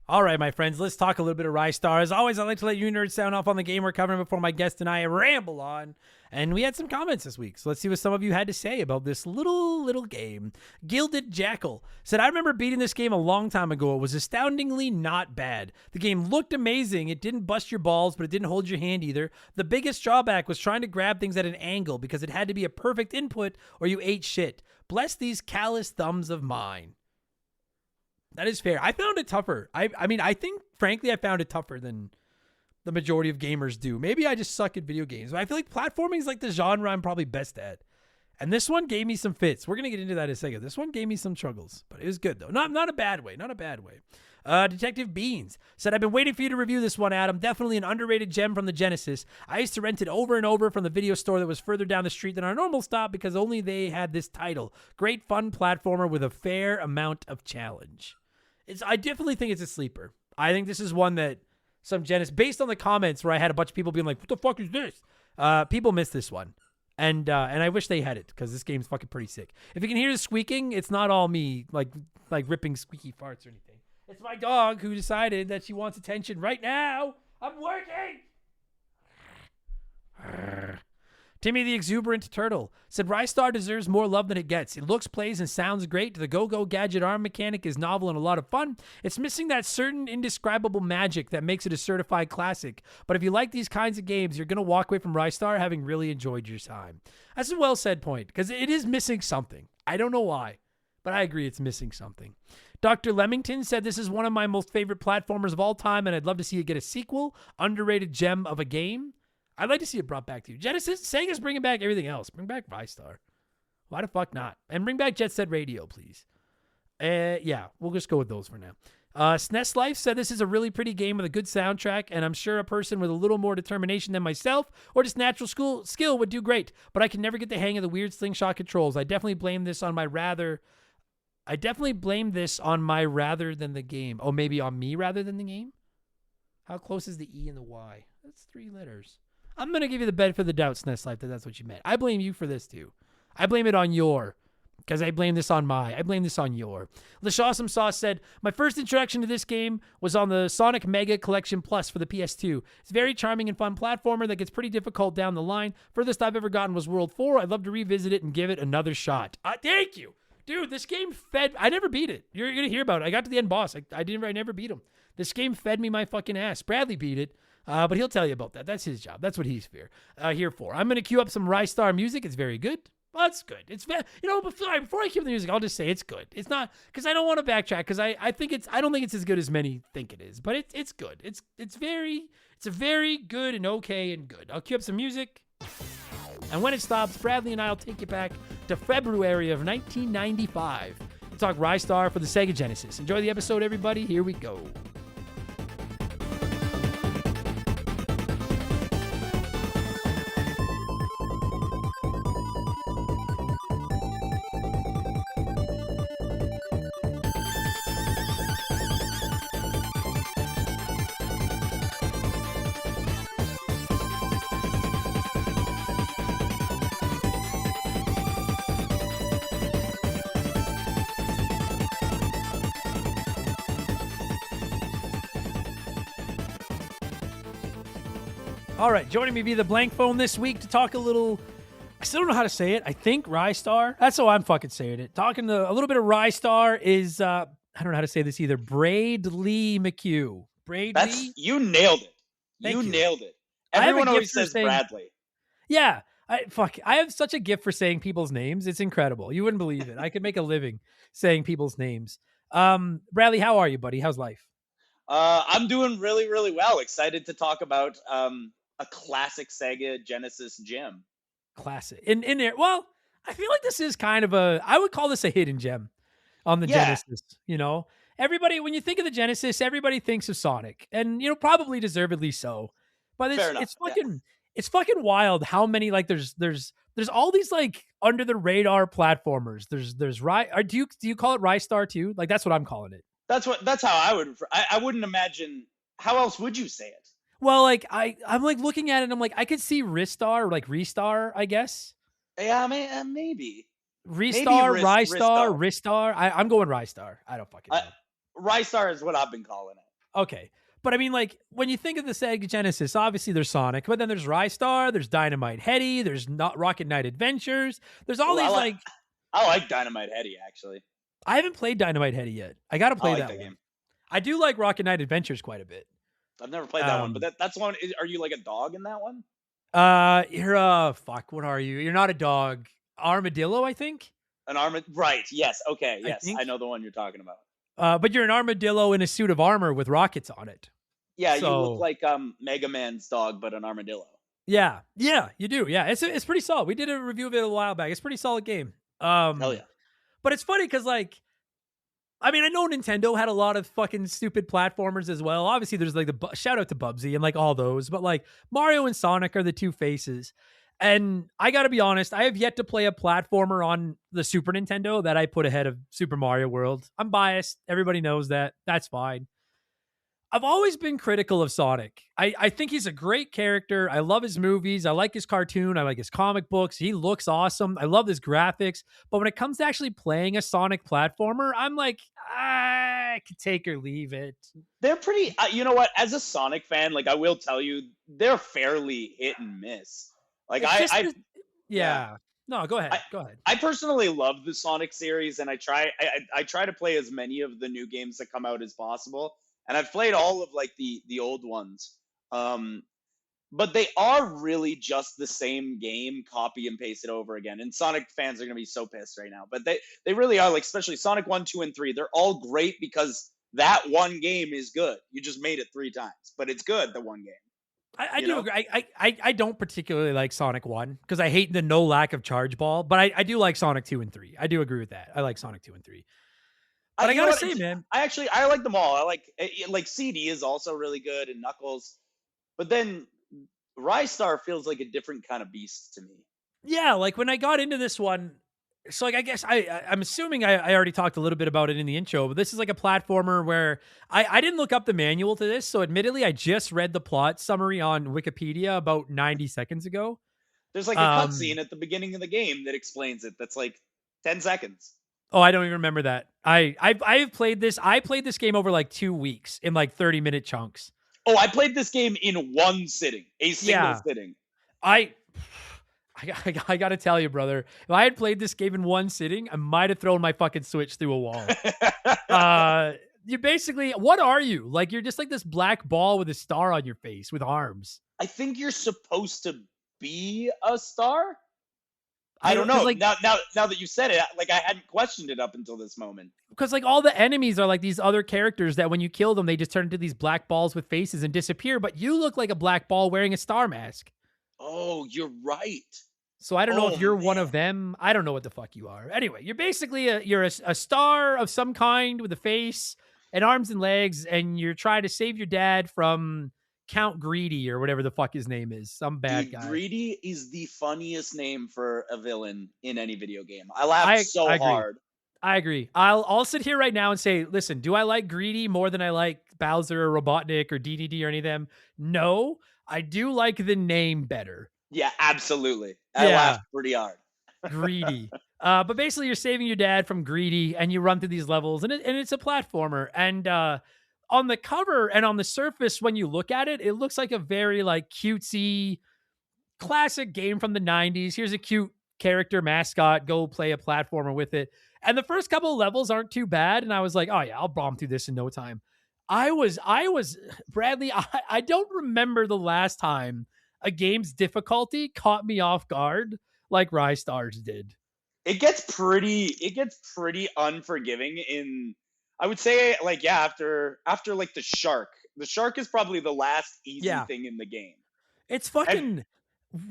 All right, my friends, let's talk a little bit of Ristar. As always, I'd like to let you nerds sound off on the game we're covering before my guest and I ramble on. And we had some comments this week, so let's see what some of you had to say about this little game. Gilded Jackal said, I remember beating this game a long time ago. It was astoundingly not bad. The game looked amazing. It didn't bust your balls, but it didn't hold your hand either. The biggest drawback was trying to grab things at an angle because it had to be a perfect input or you ate shit. Bless these callous thumbs of mine. That is fair. I found it tougher. I mean, I think, frankly, I found it tougher than the majority of gamers do. Maybe I just suck at video games. But I feel like platforming is like the genre I'm probably best at. And this one gave me some fits. We're going to get into that in a second. This one gave me some struggles, but it was good, though. Not a bad way. Not a bad way. Detective Beans said, I've been waiting for you to review this one, Adam. Definitely an underrated gem from the Genesis. I used to rent it over and over from the video store that was further down the street than our normal stop because only they had this title. Great fun platformer with a fair amount of challenge. I definitely think it's a sleeper. I think this is one that some Genesis, based on the comments where I had a bunch of people being like, what the fuck is this? People miss this one. And I wish they had it because this game's fucking pretty sick. If you can hear the squeaking, it's not all me like ripping squeaky farts or anything. It's my dog who decided that she wants attention right now. I'm working. Timmy the Exuberant Turtle said, Ristar deserves more love than it gets. It looks, plays, and sounds great. The go-go gadget arm mechanic is novel and a lot of fun. It's missing that certain indescribable magic that makes it a certified classic. But if you like these kinds of games, you're going to walk away from Ristar having really enjoyed your time. That's a well-said point, because it is missing something. I don't know why, but I agree it's missing something. Dr. Lemington said, this is one of my most favorite platformers of all time, and I'd love to see it get a sequel. Underrated gem of a game. I'd like to see it brought back to you. Genesis, Sega's bringing back everything else. Bring back Ristar. Why the fuck not? And bring back Jet Set Radio, please. Yeah, we'll just go with those for now. SNES Life said this is a really pretty game with a good soundtrack, and I'm sure a person with a little more determination than myself or just natural skill would do great, but I can never get the hang of the weird slingshot controls. I definitely blame this on my rather than the game. Oh, maybe on me rather than the game? How close is the E and the Y? That's 3 letters. I'm going to give you the benefit of the doubt, SNES Life, that that's what you meant. I blame you for this, too. I blame it on your, because I blame this on my. I blame this on your. Lashawsome Sauce said, my first introduction to this game was on the Sonic Mega Collection Plus for the PS2. It's a very charming and fun platformer that gets pretty difficult down the line. Furthest I've ever gotten was World 4. I'd love to revisit it and give it another shot. Thank you. Dude, this game I never beat it. You're going to hear about it. I got to the end boss. I never beat him. This game fed me my fucking ass. Bradley beat it. But he'll tell you about that. That's his job. That's what he's here for. I'm going to cue up some Ristar music. It's very good. Well, it's good. It's before I cue up the music, I'll just say it's good. It's not because I don't want to backtrack because I don't think it's as good as many think it is. But it's good. It's a very good and okay and good. I'll cue up some music. And when it stops, Bradley and I will take you back to February of 1995 to talk Ristar for the Sega Genesis. Enjoy the episode, everybody. Here we go. All right, joining me via the blank phone this week to talk a little, I still don't know how to say it. I think Ristar. That's how I'm fucking saying it. Talking a little bit of Ristar is, I don't know how to say this either. Bradley McCue. Bradley? You nailed it. You nailed it. Everyone always says Bradley. Yeah. I have such a gift for saying people's names. It's incredible. You wouldn't believe it. I could make a living saying people's names. Bradley, how are you, buddy? How's life? I'm doing really, really well. Excited to talk about a classic Sega Genesis gem. Classic. In there. Well, I feel like this is kind of I would call this a hidden gem on the Genesis. You know, everybody, when you think of the Genesis, everybody thinks of Sonic, and probably deservedly so. But it's fucking wild how many there's all these under the radar platformers. There's do you call it Ristar too? Like that's what I'm calling it. That's how I would. I wouldn't imagine. How else would you say it? Well, I'm looking at it. And I'm I could see Ristar or Restar, I guess. Yeah, maybe. Ristar, Ristar. I'm going Ristar. I don't fucking know. Ristar is what I've been calling it. Okay. But I mean, when you think of the Sega Genesis, obviously there's Sonic, but then there's Ristar, there's Dynamite Headdy, there's Rocket Knight Adventures. There's all these I like Dynamite Headdy, actually. I haven't played Dynamite Headdy yet. I got to play that game. I do like Rocket Knight Adventures quite a bit. I've never played that one, but that's one. Are you like a dog in that one? You're fuck. What are you? You're not a dog. Armadillo, I think. Right. Yes. Okay. Yes. I know the one you're talking about. But you're an armadillo in a suit of armor with rockets on it. Yeah, you look like Mega Man's dog, but an armadillo. Yeah, you do. Yeah, it's pretty solid. We did a review of it a while back. It's a pretty solid game. Hell yeah. But it's funny because like, I mean, I know Nintendo had a lot of fucking stupid platformers as well. Obviously, there's like shout out to Bubsy and like all those, but like Mario and Sonic are the two faces. And I got to be honest, I have yet to play a platformer on the Super Nintendo that I put ahead of Super Mario World. I'm biased. Everybody knows that. That's fine. I've always been critical of Sonic. I think he's a great character. I love his movies. I like his cartoon. I like his comic books. He looks awesome. I love his graphics. But when it comes to actually playing a Sonic platformer, I'm like, I could take or leave it. They're pretty. You know what? As a Sonic fan, like I will tell you, they're fairly hit and miss. Like It's just, yeah. yeah. No, go ahead. Go ahead. I personally love the Sonic series, and I try to play as many of the new games that come out as possible. And I've played all of like the old ones, but they are really just the same game, copy and paste it over again. And Sonic fans are gonna be so pissed right now, but they really are. Like especially Sonic 1, 2, and 3, they're all great because that one game is good. You just made it 3 times, but it's good. The one game. I do agree. I don't particularly like Sonic 1 because I hate the no lack of charge ball, but I do like Sonic 2 and 3. I do agree with that. I like Sonic 2 and 3. But I gotta say, man, I like them all. I like CD is also really good and Knuckles, but then Ristar feels like a different kind of beast to me. yeah, like when I got into this one, so like I guess I'm assuming I already talked a little bit about it in the intro, but this is like a platformer where I didn't look up the manual to this, so admittedly I just read the plot summary on Wikipedia about 90 seconds ago. There's like a cutscene at the beginning of the game that explains it. That's like 10 seconds. Oh, I don't even remember that. I've played this. I played this game over like 2 weeks in like 30-minute chunks. Oh, I played this game in one sitting, a single sitting. I got to tell you, brother, if I had played this game in one sitting, I might have thrown my fucking Switch through a wall. You basically, what are you? Like, you're just like this black ball with a star on your face with arms. I think you're supposed to be a star. I don't know. Like, now that you said it, like I hadn't questioned it up until this moment. Because like all the enemies are like these other characters that when you kill them, they just turn into these black balls with faces and disappear. But you look like a black ball wearing a star mask. Oh, you're right. So I don't know if you're one of them. I don't know what the fuck you are. Anyway, you're basically a star of some kind with a face and arms and legs, and you're trying to save your dad from Count Greedy or whatever the fuck his name is. Some bad guy. Greedy is the funniest name for a villain in any video game. I laughed so hard. I agree. I'll sit here right now and say, listen, do I like Greedy more than I like Bowser or Robotnik or DDD or any of them? No, I do like the name better. Yeah, absolutely. I laughed pretty hard. Greedy. But basically you're saving your dad from Greedy and you run through these levels and it's a platformer. And on the cover and on the surface, when you look at it, it looks like a very like cutesy classic game from the 90s. Here's a cute character mascot. Go play a platformer with it. And the first couple of levels aren't too bad. And I was like, oh yeah, I'll bomb through this in no time. I was Bradley. I don't remember the last time a game's difficulty caught me off guard like Ristar's did. It gets pretty unforgiving in, I would say, like, yeah, after like the shark. The shark is probably the last easy thing in the game. It's fucking, it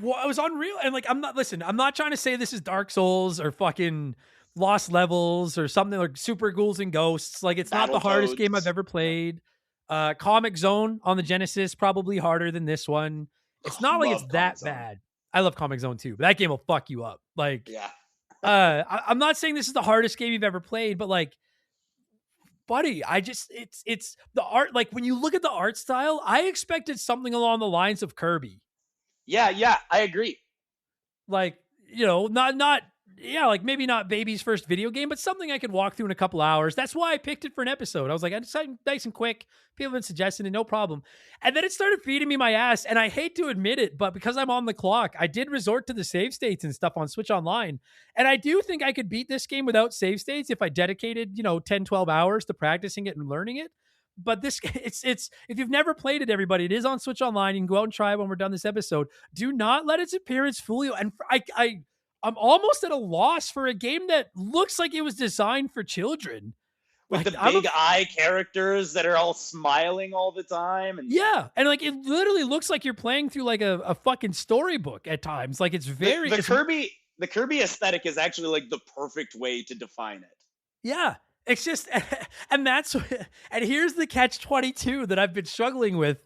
was unreal. And like, I'm not trying to say this is Dark Souls or fucking Lost Levels or something like Super Ghouls and Ghosts. Like, it's not the hardest game I've ever played. Comic Zone on the Genesis, probably harder than this one. It's not like it's that bad. I love Comic Zone too, but that game will fuck you up. Like, I'm not saying this is the hardest game you've ever played, but like, buddy, it's the art. Like when you look at the art style, I expected something along the lines of Kirby. Yeah, I agree. Like, you know, like maybe not baby's first video game, but something I could walk through in a couple hours. That's why I picked it for an episode. I was like, I decided nice and quick. People have been suggesting it, no problem. And then it started feeding me my ass. And I hate to admit it, but because I'm on the clock, I did resort to the save states and stuff on Switch Online. And I do think I could beat this game without save states if I dedicated, 10, 12 hours to practicing it and learning it. But this, it's if you've never played it, everybody, it is on Switch Online. You can go out and try it when we're done this episode. Do not let its appearance fool you. And I'm almost at a loss for a game that looks like it was designed for children. with Like, the big eye characters that are all smiling all the time. And yeah, and like it literally looks like you're playing through like a fucking storybook at times. Like it's very the it's, Kirby aesthetic is actually like the perfect way to define it. yeah. It's just and that's and here's the catch 22 that I've been struggling with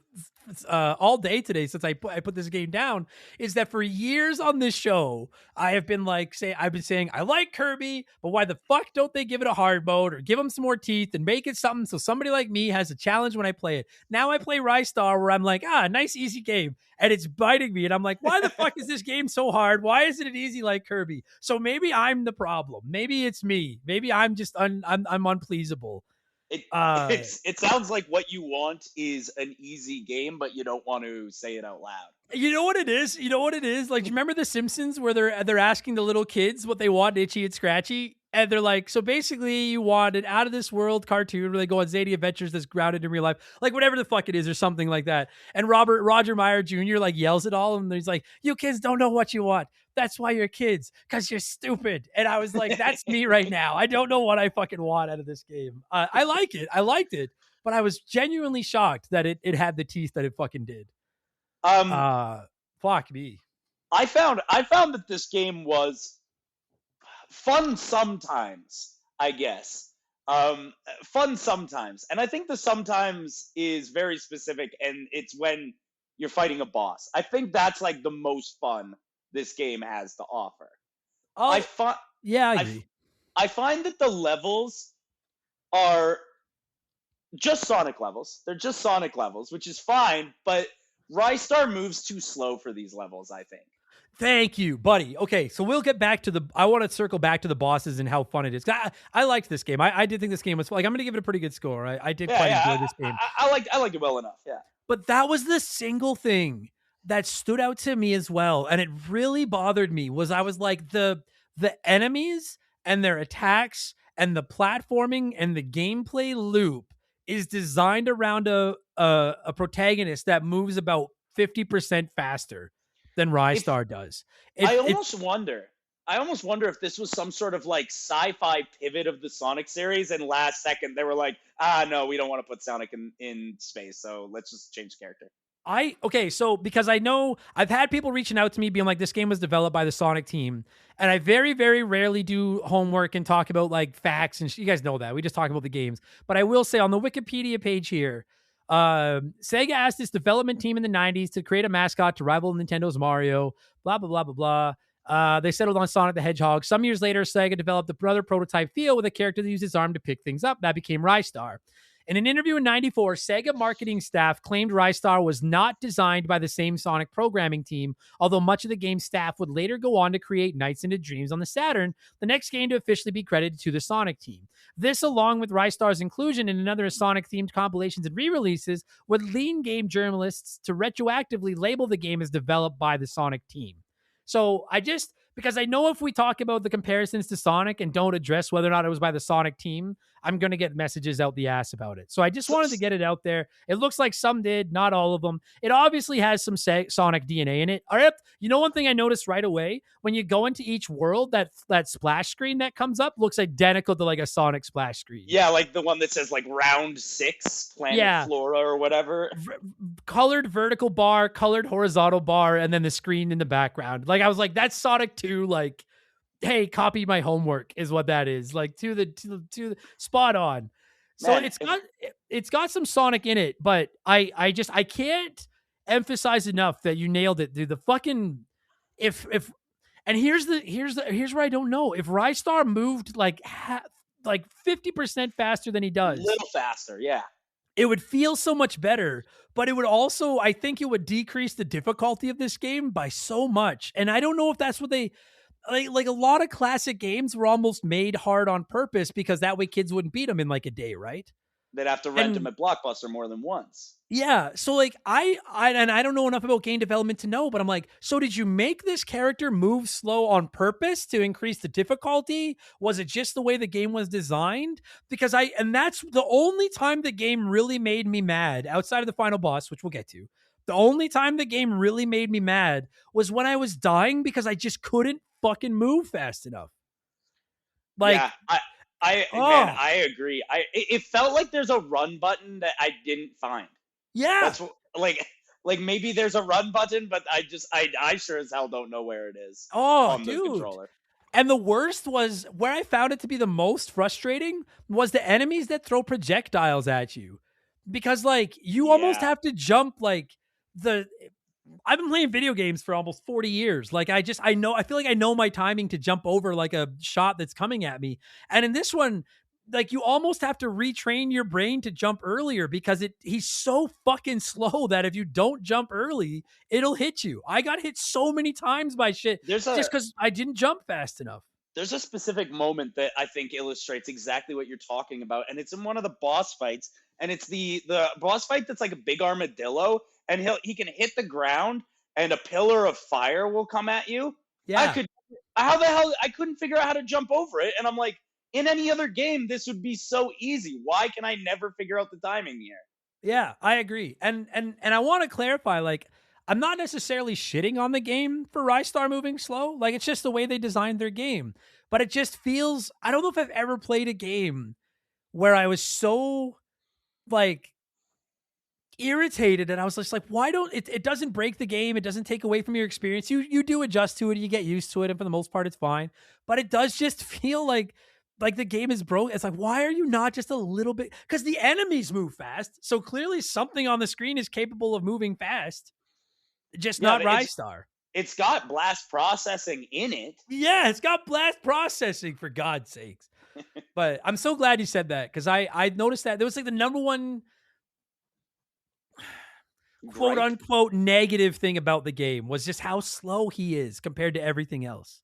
all day today since I put this game down, is that for years on this show I have been like I've been saying I like Kirby, but why the fuck don't they give it a hard mode or give them some more teeth and make it something so somebody like me has a challenge when I play it. Now I play Ristar where I'm like, nice easy game, and it's biting me and I'm like, why the fuck is this game so hard? Why isn't it easy like Kirby? So maybe I'm the problem. Maybe it's me. Maybe I'm just I'm unpleasable. It sounds like what you want is an easy game, but you don't want to say it out loud. You know what it is? You know what it is? Like, do you remember The Simpsons where they're asking the little kids what they want, Itchy and Scratchy? And they're like, so basically you want an out of this world cartoon where they go on zany adventures that's grounded in real life, like whatever the fuck it is or something like that. And Roger Meyer Jr. like yells at all of them. He's like, you kids don't know what you want. That's why you're kids, because you're stupid. And I was like, that's me right now. I don't know what I fucking want out of this game. I like it. I liked it. But I was genuinely shocked that it had the teeth that it fucking did. Fuck me. I found that this game was fun sometimes, I guess. Fun sometimes. And I think the sometimes is very specific, and it's when you're fighting a boss. I think that's like the most fun this game has to offer. I agree. I find that the levels are just Sonic levels. They're just Sonic levels, which is fine, but Ristar moves too slow for these levels, I think. Thank you, buddy. Okay, so we'll get back to I want to circle back to the bosses and how fun it is. I liked this game. I did think this game was fun. Like, I'm going to give it a pretty good score. I did quite enjoy this game. I liked it well enough, yeah. But that was the single thing that stood out to me as well, and it really bothered me, was I was like, the enemies and their attacks and the platforming and the gameplay loop is designed around a protagonist that moves about 50% faster than Ristar does. I almost wonder if this was some sort of like sci-fi pivot of the Sonic series, and last second they were like, no, we don't want to put Sonic in space, so let's just change the character. So because I know I've had people reaching out to me being like, this game was developed by the Sonic team, and I very, very rarely do homework and talk about like facts, and you guys know that. We just talk about the games. But I will say on the Wikipedia page here, Sega asked its development team in the 90s to create a mascot to rival Nintendo's Mario, blah, blah, blah, blah, blah. They settled on Sonic the Hedgehog. Some years later, Sega developed another prototype feel with a character that used his arm to pick things up. That became Ristar. In an interview in 94, Sega marketing staff claimed Ristar was not designed by the same Sonic programming team, although much of the game's staff would later go on to create Nights into Dreams on the Saturn, the next game to officially be credited to the Sonic team. This, along with Ristar's inclusion in another Sonic-themed compilations and re-releases, would lead game journalists to retroactively label the game as developed by the Sonic team. So because I know if we talk about the comparisons to Sonic and don't address whether or not it was by the Sonic team, I'm going to get messages out the ass about it. So I just wanted to get it out there. It looks like some did, not all of them. It obviously has some Sonic DNA in it. All right, you know one thing I noticed right away? When you go into each world, that splash screen that comes up looks identical to like a Sonic splash screen. Yeah, like the one that says like round 6, Planet Flora or whatever. Colored vertical bar, colored horizontal bar, and then the screen in the background. Like I was like, that's Sonic 2, like, hey, copy my homework is what that is. Like to the spot on. So man, it's got some Sonic in it, but I can't emphasize enough that you nailed it, dude. The fucking and here's where I don't know if Ristar moved like 50% faster than he does. A little faster, yeah. It would feel so much better, but it would also, I think it would decrease the difficulty of this game by so much. And I don't know if that's what they like a lot of classic games were almost made hard on purpose because that way kids wouldn't beat them in like a day, right? They'd have to rent them at Blockbuster more than once. Yeah. So like I don't know enough about game development to know, but I'm like, so did you make this character move slow on purpose to increase the difficulty? Was it just the way the game was designed? Because that's the only time the game really made me mad outside of the final boss, which we'll get to. The only time the game really made me mad was when I was dying because I just couldn't fucking move fast enough. Like, yeah, Man, Oh, I agree. It felt like there's a run button that I didn't find. yeah. That's like maybe there's a run button, but I sure as hell don't know where it is Oh, on the dude. controller. And the worst was where I found it to be the most frustrating was the enemies that throw projectiles at you. Because like you almost Yeah. have to jump like the I've been playing video games for almost 40 years. Like I feel like I know my timing to jump over like a shot that's coming at me. And in this one, like you almost have to retrain your brain to jump earlier because he's so fucking slow that if you don't jump early, it'll hit you. I got hit so many times by shit There's a just because I didn't jump fast enough. there's a specific moment that I think illustrates exactly what you're talking about, and it's in one of the boss fights, and it's the boss fight that's like a big armadillo, and he can hit the ground, and a pillar of fire will come at you. I Yeah. could how the hell I couldn't figure out how to jump over it, and I'm like, in any other game, this would be so easy. Why can I never figure out the timing here? Yeah, I agree. And I want to clarify, like, I'm not necessarily shitting on the game for Ristar moving slow. Like, it's just the way they designed their game. But it just feels I don't know if I've ever played a game where I was so like irritated and I was just like, why don't it doesn't break the game, it doesn't take away from your experience. You do adjust to it, you get used to it, and for the most part it's fine. But it does just feel like the game is broke. It's like, why are you not just a little bit because the enemies move fast. So clearly something on the screen is capable of moving fast, just Yeah, not Ristar. it's got blast processing in it. Yeah, it's got blast processing for God's sakes. But I'm so glad you said that because I noticed that there was like the number one quote Gripe. unquote negative thing about the game was just how slow he is compared to everything else.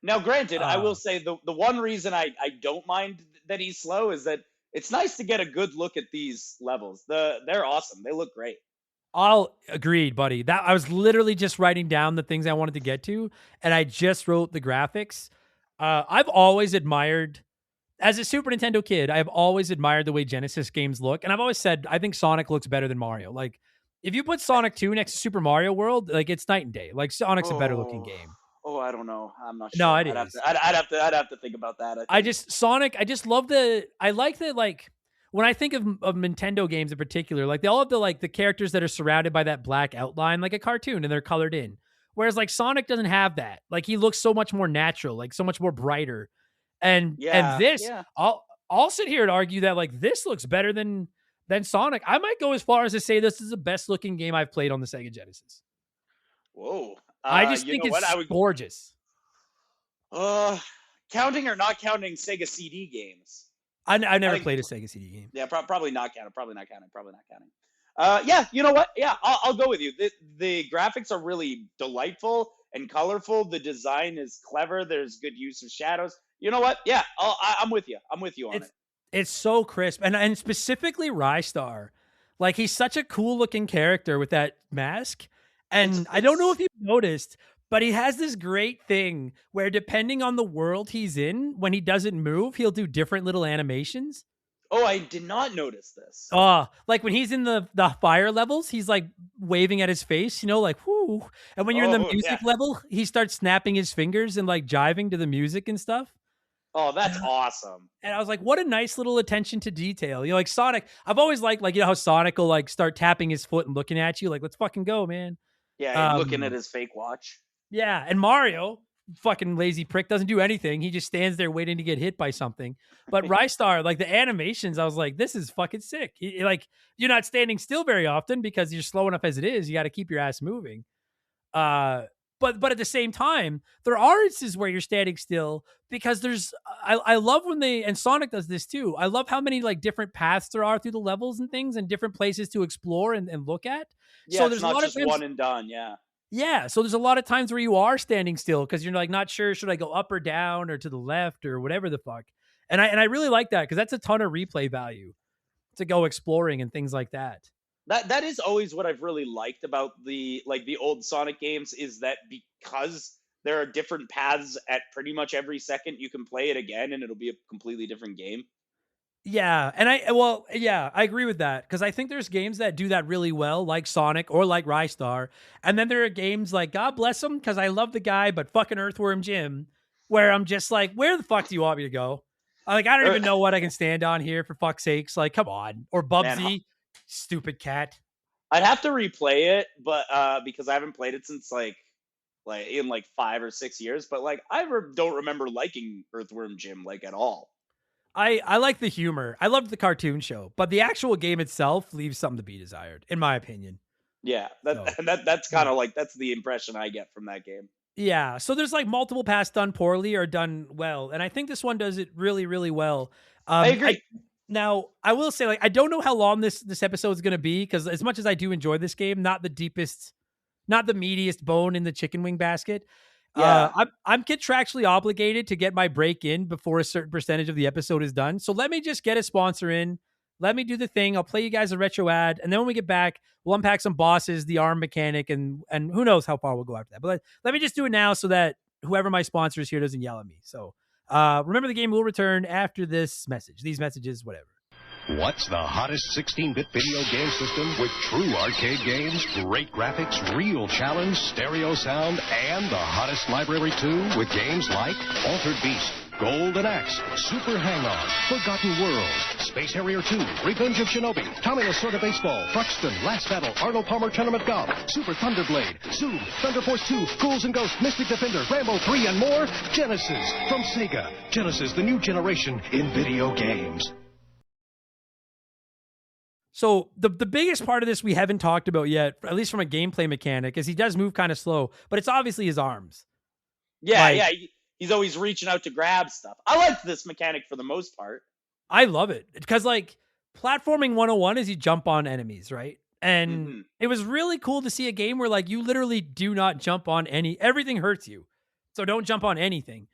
Now, granted, I will Uh, say the one reason I don't mind that he's slow is that it's nice to get a good look at these levels. They're awesome. They look great. I'll agreed, buddy. That I was literally just writing down the things I wanted to get to, and I just wrote the graphics. I've always admired, as a Super Nintendo kid, I've always admired the way Genesis games look, and I've always said I think Sonic looks better than Mario. Like, if you put Sonic 2 next to Super Mario World, like it's night and day. Like Sonic's a better looking Oh, game. I don't know. I'm not No, sure. it is. I'd have to think about that. I think. I just love I like the like when I think of Nintendo games in particular, like they all have the characters that are surrounded by that black outline, like a cartoon, and they're colored in. Whereas like Sonic doesn't have that. Like he looks so much more natural, like so much more brighter. And Yeah, this, yeah. I'll sit here and argue that like this looks better than Sonic. I might go as far as to say this is the best looking game I've played on the Sega Genesis. Whoa. I just You think know what? it's I would. gorgeous. Counting or not counting Sega CD games. I I never think. played a Sega CD game. Yeah, probably not counting. Probably not counting. Probably not counting. Yeah, you know what? Yeah, I'll go with you. The graphics are really delightful and colorful. The design is clever. There's good use of shadows. You know what? Yeah, I'm with you. I'm with you on It's it. it's so crisp, and specifically Ristar, like he's such a cool looking character with that mask. It's And I don't know it's. if you've noticed, but he has this great thing where depending on the world he's in, when he doesn't move, he'll do different little animations. Oh, I did not notice this. Like when he's in the fire levels, he's like waving at his face, like whoo. And when you're in the Oh yeah. music level, he starts snapping his fingers and like jiving to the music and stuff. Oh, that's awesome. And I was like, what a nice little attention to detail. Like Sonic, I've always liked like how Sonic will like start tapping his foot and looking at you like, let's fucking go, man. Yeah, looking at Um, his fake watch. yeah, and Mario, fucking lazy prick, doesn't do anything. He just stands there waiting to get hit by something. But Ristar, like the animations, I was like, this is fucking sick. Like you're not standing still very often because you're slow enough as it is. You got to keep your ass moving. Uh, but at the same time, there are instances where you're standing still because I love when and Sonic does this too. I love how many like different paths there are through the levels and things and different places to explore and look at. Yeah, So it's there's a not lot of just times one and done. Yeah. yeah. So there's a lot of times where you are standing still because you're like not sure should I go up or down or to the left or whatever the fuck. And I really like that because that's a ton of replay value to go exploring and things like that. That is always what I've really liked about the old Sonic games is that because there are different paths at pretty much every second, you can play it again and it'll be a completely different game. Yeah, and I agree with that because I think there's games that do that really well, like Sonic or like Ristar, and then there are games like God bless them because I love the guy, but fucking Earthworm Jim, where I'm just like, where the fuck do you want me to go? Like, I don't even know what I can stand on here, for fuck's sakes. Like, come on. Or Man, Bubsy, stupid cat. I'd have to replay it, but because I haven't played it since like in like 5 or 6 years. But like don't remember liking Earthworm Jim like at all. I like the humor. I loved the cartoon show, but the actual game itself leaves something to be desired, in my opinion. Yeah, So, that's kind of like that's the impression I get from that game. yeah, so there's like multiple paths done poorly or done well, and I think this one does it really, really well. I agree. Now, I will say, like, I don't know how long this episode is going to be, because as much as I do enjoy this game, not the deepest, not the meatiest bone in the chicken wing basket. Yeah. I'm contractually obligated to get my break in before a certain percentage of the episode is done. So let me just get a sponsor in. Let me do the thing. I'll play you guys a retro ad, and then when we get back, we'll unpack some bosses, the arm mechanic, and who knows how far we'll go after that. But let me just do it now so that whoever my sponsor is here doesn't yell at me. So remember, the game will return after this message. These messages, whatever. What's the hottest 16-bit video game system with true arcade games, great graphics, real challenge, stereo sound, and the hottest library too, with games like Altered Beast, Golden Axe, Super Hang-On, Forgotten World, Space Harrier 2, Revenge of Shinobi, Tommy Lasorda Baseball, Truxton, Last Battle, Arnold Palmer Tournament Golf, Super Thunderblade, Zoom, Thunder Force 2, Ghouls and Ghosts, Mystic Defender, Rambo 3, and more. Genesis from Sega. Genesis, the new generation in video games. So the biggest part of this we haven't talked about yet, at least from a gameplay mechanic, is he does move kind of slow, but it's obviously his arms. Yeah, yeah. He's always reaching out to grab stuff. I like this mechanic for the most part. I love it because, like, platforming 101 is you jump on enemies, right? And it was really cool to see a game where, like, you literally do not jump on everything hurts you. So don't jump on anything.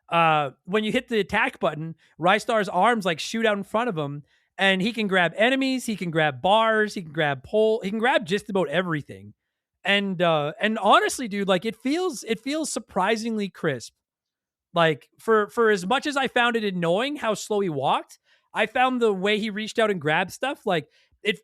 When you hit the attack button, Ristar's arms like shoot out in front of him, and he can grab enemies, he can grab bars, he can grab pole, he can grab just about everything. And honestly, dude, like, it feels surprisingly crisp. Like, for as much as I found it annoying how slow he walked, I found the way he reached out and grabbed stuff, like, it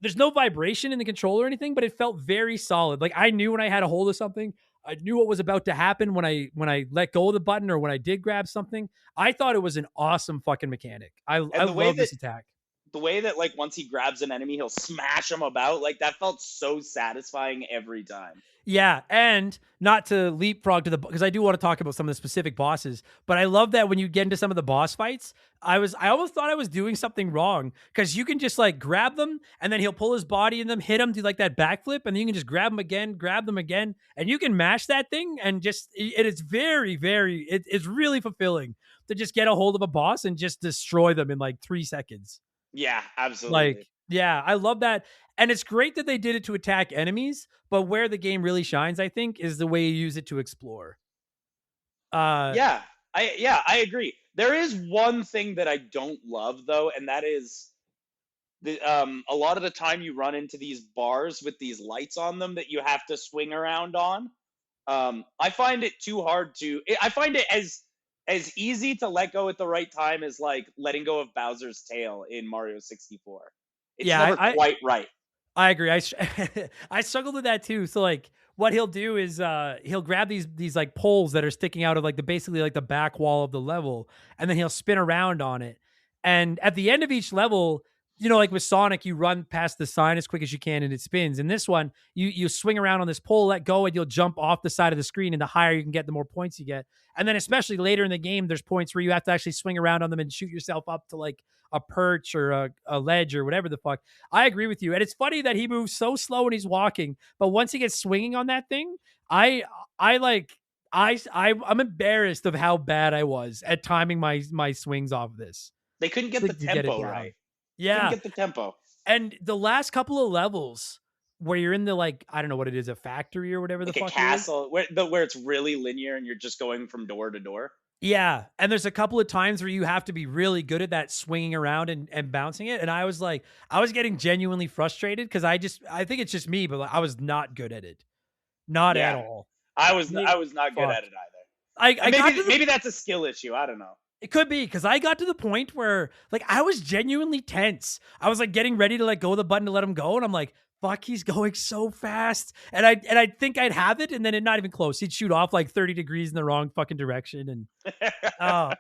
there's no vibration in the controller or anything, but it felt very solid. Like, I knew when I had a hold of something, I knew what was about to happen when I let go of the button or when I did grab something. I thought it was an awesome fucking mechanic. I love this attack. The way that, like, once he grabs an enemy, he'll smash him about. Like, that felt so satisfying every time. Yeah, and not to leapfrog to because I do want to talk about some of the specific bosses, but I love that when you get into some of the boss fights, I almost thought I was doing something wrong, because you can just, like, grab them, and then he'll pull his body in them, hit him, do like that backflip, and then you can just grab them again, and you can mash that thing, and just, it is very, very, it's really fulfilling to just get a hold of a boss and just destroy them in like 3 seconds. Yeah, absolutely. Like, yeah, I love that. And it's great that they did it to attack enemies, but where the game really shines, I think, is the way you use it to explore. I agree. There is one thing that I don't love, though, and that is a lot of the time you run into these bars with these lights on them that you have to swing around on. I find it too hard I find it as easy to let go at the right time as, like, letting go of Bowser's tail in Mario 64. It's never quite right. I agree. I struggled with that too. So, like, what he'll do is he'll grab these like poles that are sticking out of, like, basically like the back wall of the level, and then he'll spin around on it. And at the end of each level, you know, like with Sonic, you run past the sign as quick as you can and it spins. In this one, you swing around on this pole, let go, and you'll jump off the side of the screen, and the higher you can get, the more points you get. And then especially later in the game, there's points where you have to actually swing around on them and shoot yourself up to, like, a perch or a ledge or whatever the fuck. I agree with you. And it's funny that he moves so slow when he's walking, but once he gets swinging on that thing, I'm embarrassed of how bad I was at timing my swings off of this. They couldn't get the tempo right. Yeah. Couldn't get the tempo. And the last couple of levels where you're in the, like, I don't know what it is, a factory or whatever, like the fuck, a castle where it's really linear and you're just going from door to door. Yeah, and there's a couple of times where you have to be really good at that swinging around and bouncing it, and I was getting genuinely frustrated because I think it's just me, but, like, I was not good at it, at all. I was not good at it either. Maybe that's a skill issue. I don't know. It could be, because I got to the point where, like, I was genuinely tense. I was, like, getting ready to let go of the button to let him go, and I'm like, fuck, he's going so fast. And I'd think I'd have it, and then it not even close. He'd shoot off like 30 degrees in the wrong fucking direction. And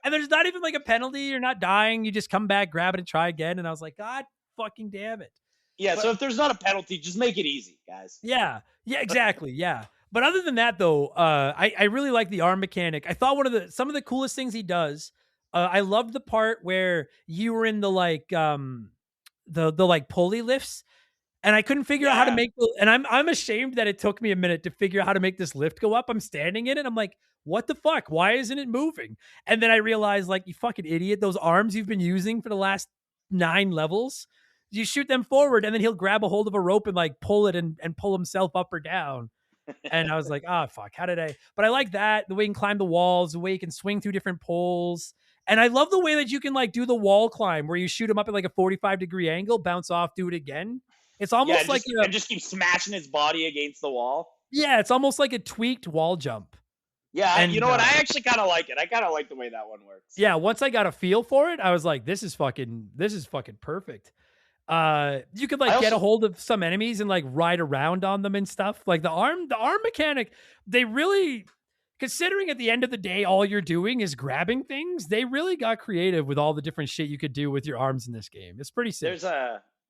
there's not even like a penalty. You're not dying. You just come back, grab it, and try again. And I was like, God fucking damn it. Yeah, so if there's not a penalty, just make it easy, guys. Yeah, exactly. Yeah. But other than that, though, I really like the arm mechanic. I thought some of the coolest things he does. I loved the part where you were in the like the like pulley lifts, and I couldn't figure out how to make and I'm ashamed that it took me a minute to figure out how to make this lift go up. I'm standing in it. I'm like, what the fuck? Why isn't it moving? And then I realized, like, you fucking idiot, those arms you've been using for the last 9 levels, you shoot them forward, and then he'll grab a hold of a rope and like pull it and pull himself up or down. And I was like, oh fuck, how did I? But I like that, the way you can climb the walls, the way you can swing through different poles. And I love the way that you can like do the wall climb where you shoot him up at like a 45-degree angle, bounce off, do it again. It's almost and just keep smashing his body against the wall. Yeah, it's almost like a tweaked wall jump. Yeah, and you know what? I actually kind of like it. I kind of like the way that one works. Yeah, once I got a feel for it, I was like, this is fucking perfect. You could like get a hold of some enemies and like ride around on them and stuff. Like the arm mechanic, they really, considering at the end of the day all you're doing is grabbing things, they really got creative with all the different shit you could do with your arms in this game. It's pretty sick.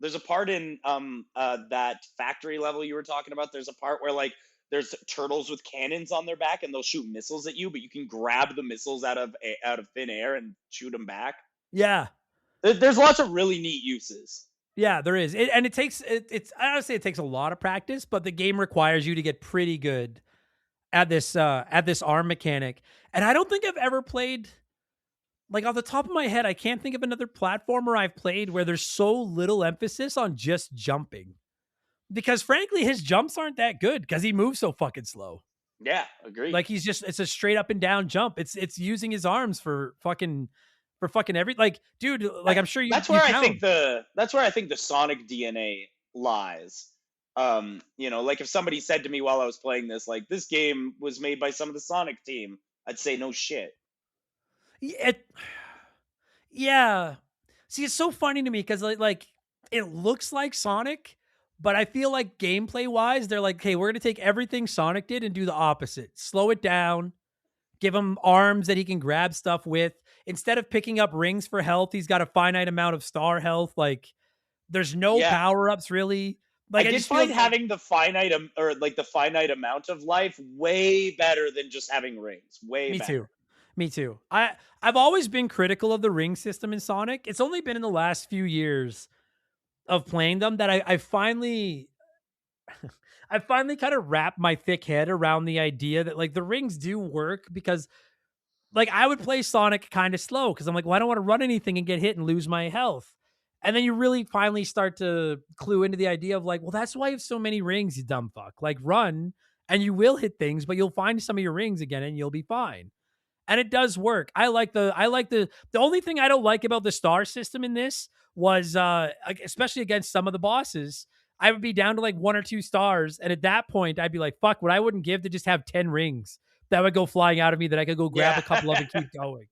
There's a part in that factory level you were talking about. There's a part where like there's turtles with cannons on their back and they'll shoot missiles at you, but you can grab the missiles out of thin air and shoot them back. Yeah. There's lots of really neat uses. Yeah, there is. I don't say it takes a lot of practice, but the game requires you to get pretty good at this arm mechanic. And I don't think I've ever played, like off the top of my head, I can't think of another platformer I've played where there's so little emphasis on just jumping. Because frankly, his jumps aren't that good because he moves so fucking slow. Yeah, agreed. Like it's a straight up and down jump. It's using his arms for fucking every, like, dude, like I'm sure you. That's where I think the Sonic DNA lies. Like if somebody said to me while I was playing this, like, this game was made by some of the Sonic team, I'd say no shit. Yeah. See, it's so funny to me because like it looks like Sonic, but I feel like gameplay wise, they're like, hey, we're gonna take everything Sonic did and do the opposite. Slow it down. Give him arms that he can grab stuff with. Instead of picking up rings for health, he's got a finite amount of star health. Like, there's no power-ups really. Like, I did find having the finite amount of life way better than just having rings. Way better. Me too. I've always been critical of the ring system in Sonic. It's only been in the last few years of playing them that I finally kind of wrapped my thick head around the idea that like the rings do work, because like I would play Sonic kind of slow because I'm like, well, I don't want to run anything and get hit and lose my health. And then you really finally start to clue into the idea of like, well, that's why you have so many rings, you dumb fuck. Like, run and you will hit things, but you'll find some of your rings again and you'll be fine. And it does work. I like the only thing I don't like about the star system in this was especially against some of the bosses, I would be down to like 1 or 2 stars. And at that point, I'd be like, fuck, what I wouldn't give to just have 10 rings that would go flying out of me that I could go grab a couple of and keep going,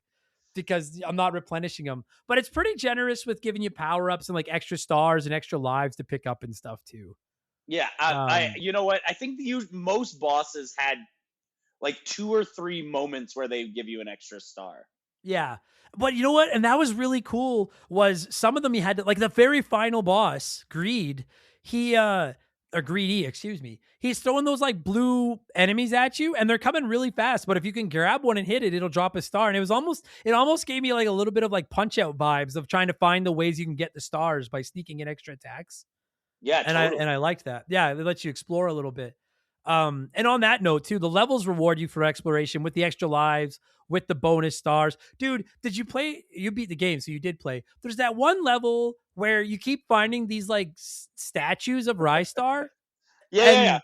because I'm not replenishing them. But it's pretty generous with giving you power-ups and like extra stars and extra lives to pick up and stuff too. Yeah. You know what? I think most bosses had like 2 or 3 moments where they give you an extra star. Yeah. But you know what? And that was really cool, was some of them you had to, like the very final boss, Greedy, excuse me. He's throwing those like blue enemies at you and they're coming really fast. But if you can grab one and hit it, it'll drop a star. And it almost gave me like a little bit of like Punch Out vibes of trying to find the ways you can get the stars by sneaking in extra attacks. Yeah. Totally. And I liked that. Yeah. It lets you explore a little bit. And on that note too, the levels reward you for exploration with the extra lives, with the bonus stars. Dude, you beat the game, so you did play. There's that one level where you keep finding these like statues of Ristar. Yeah.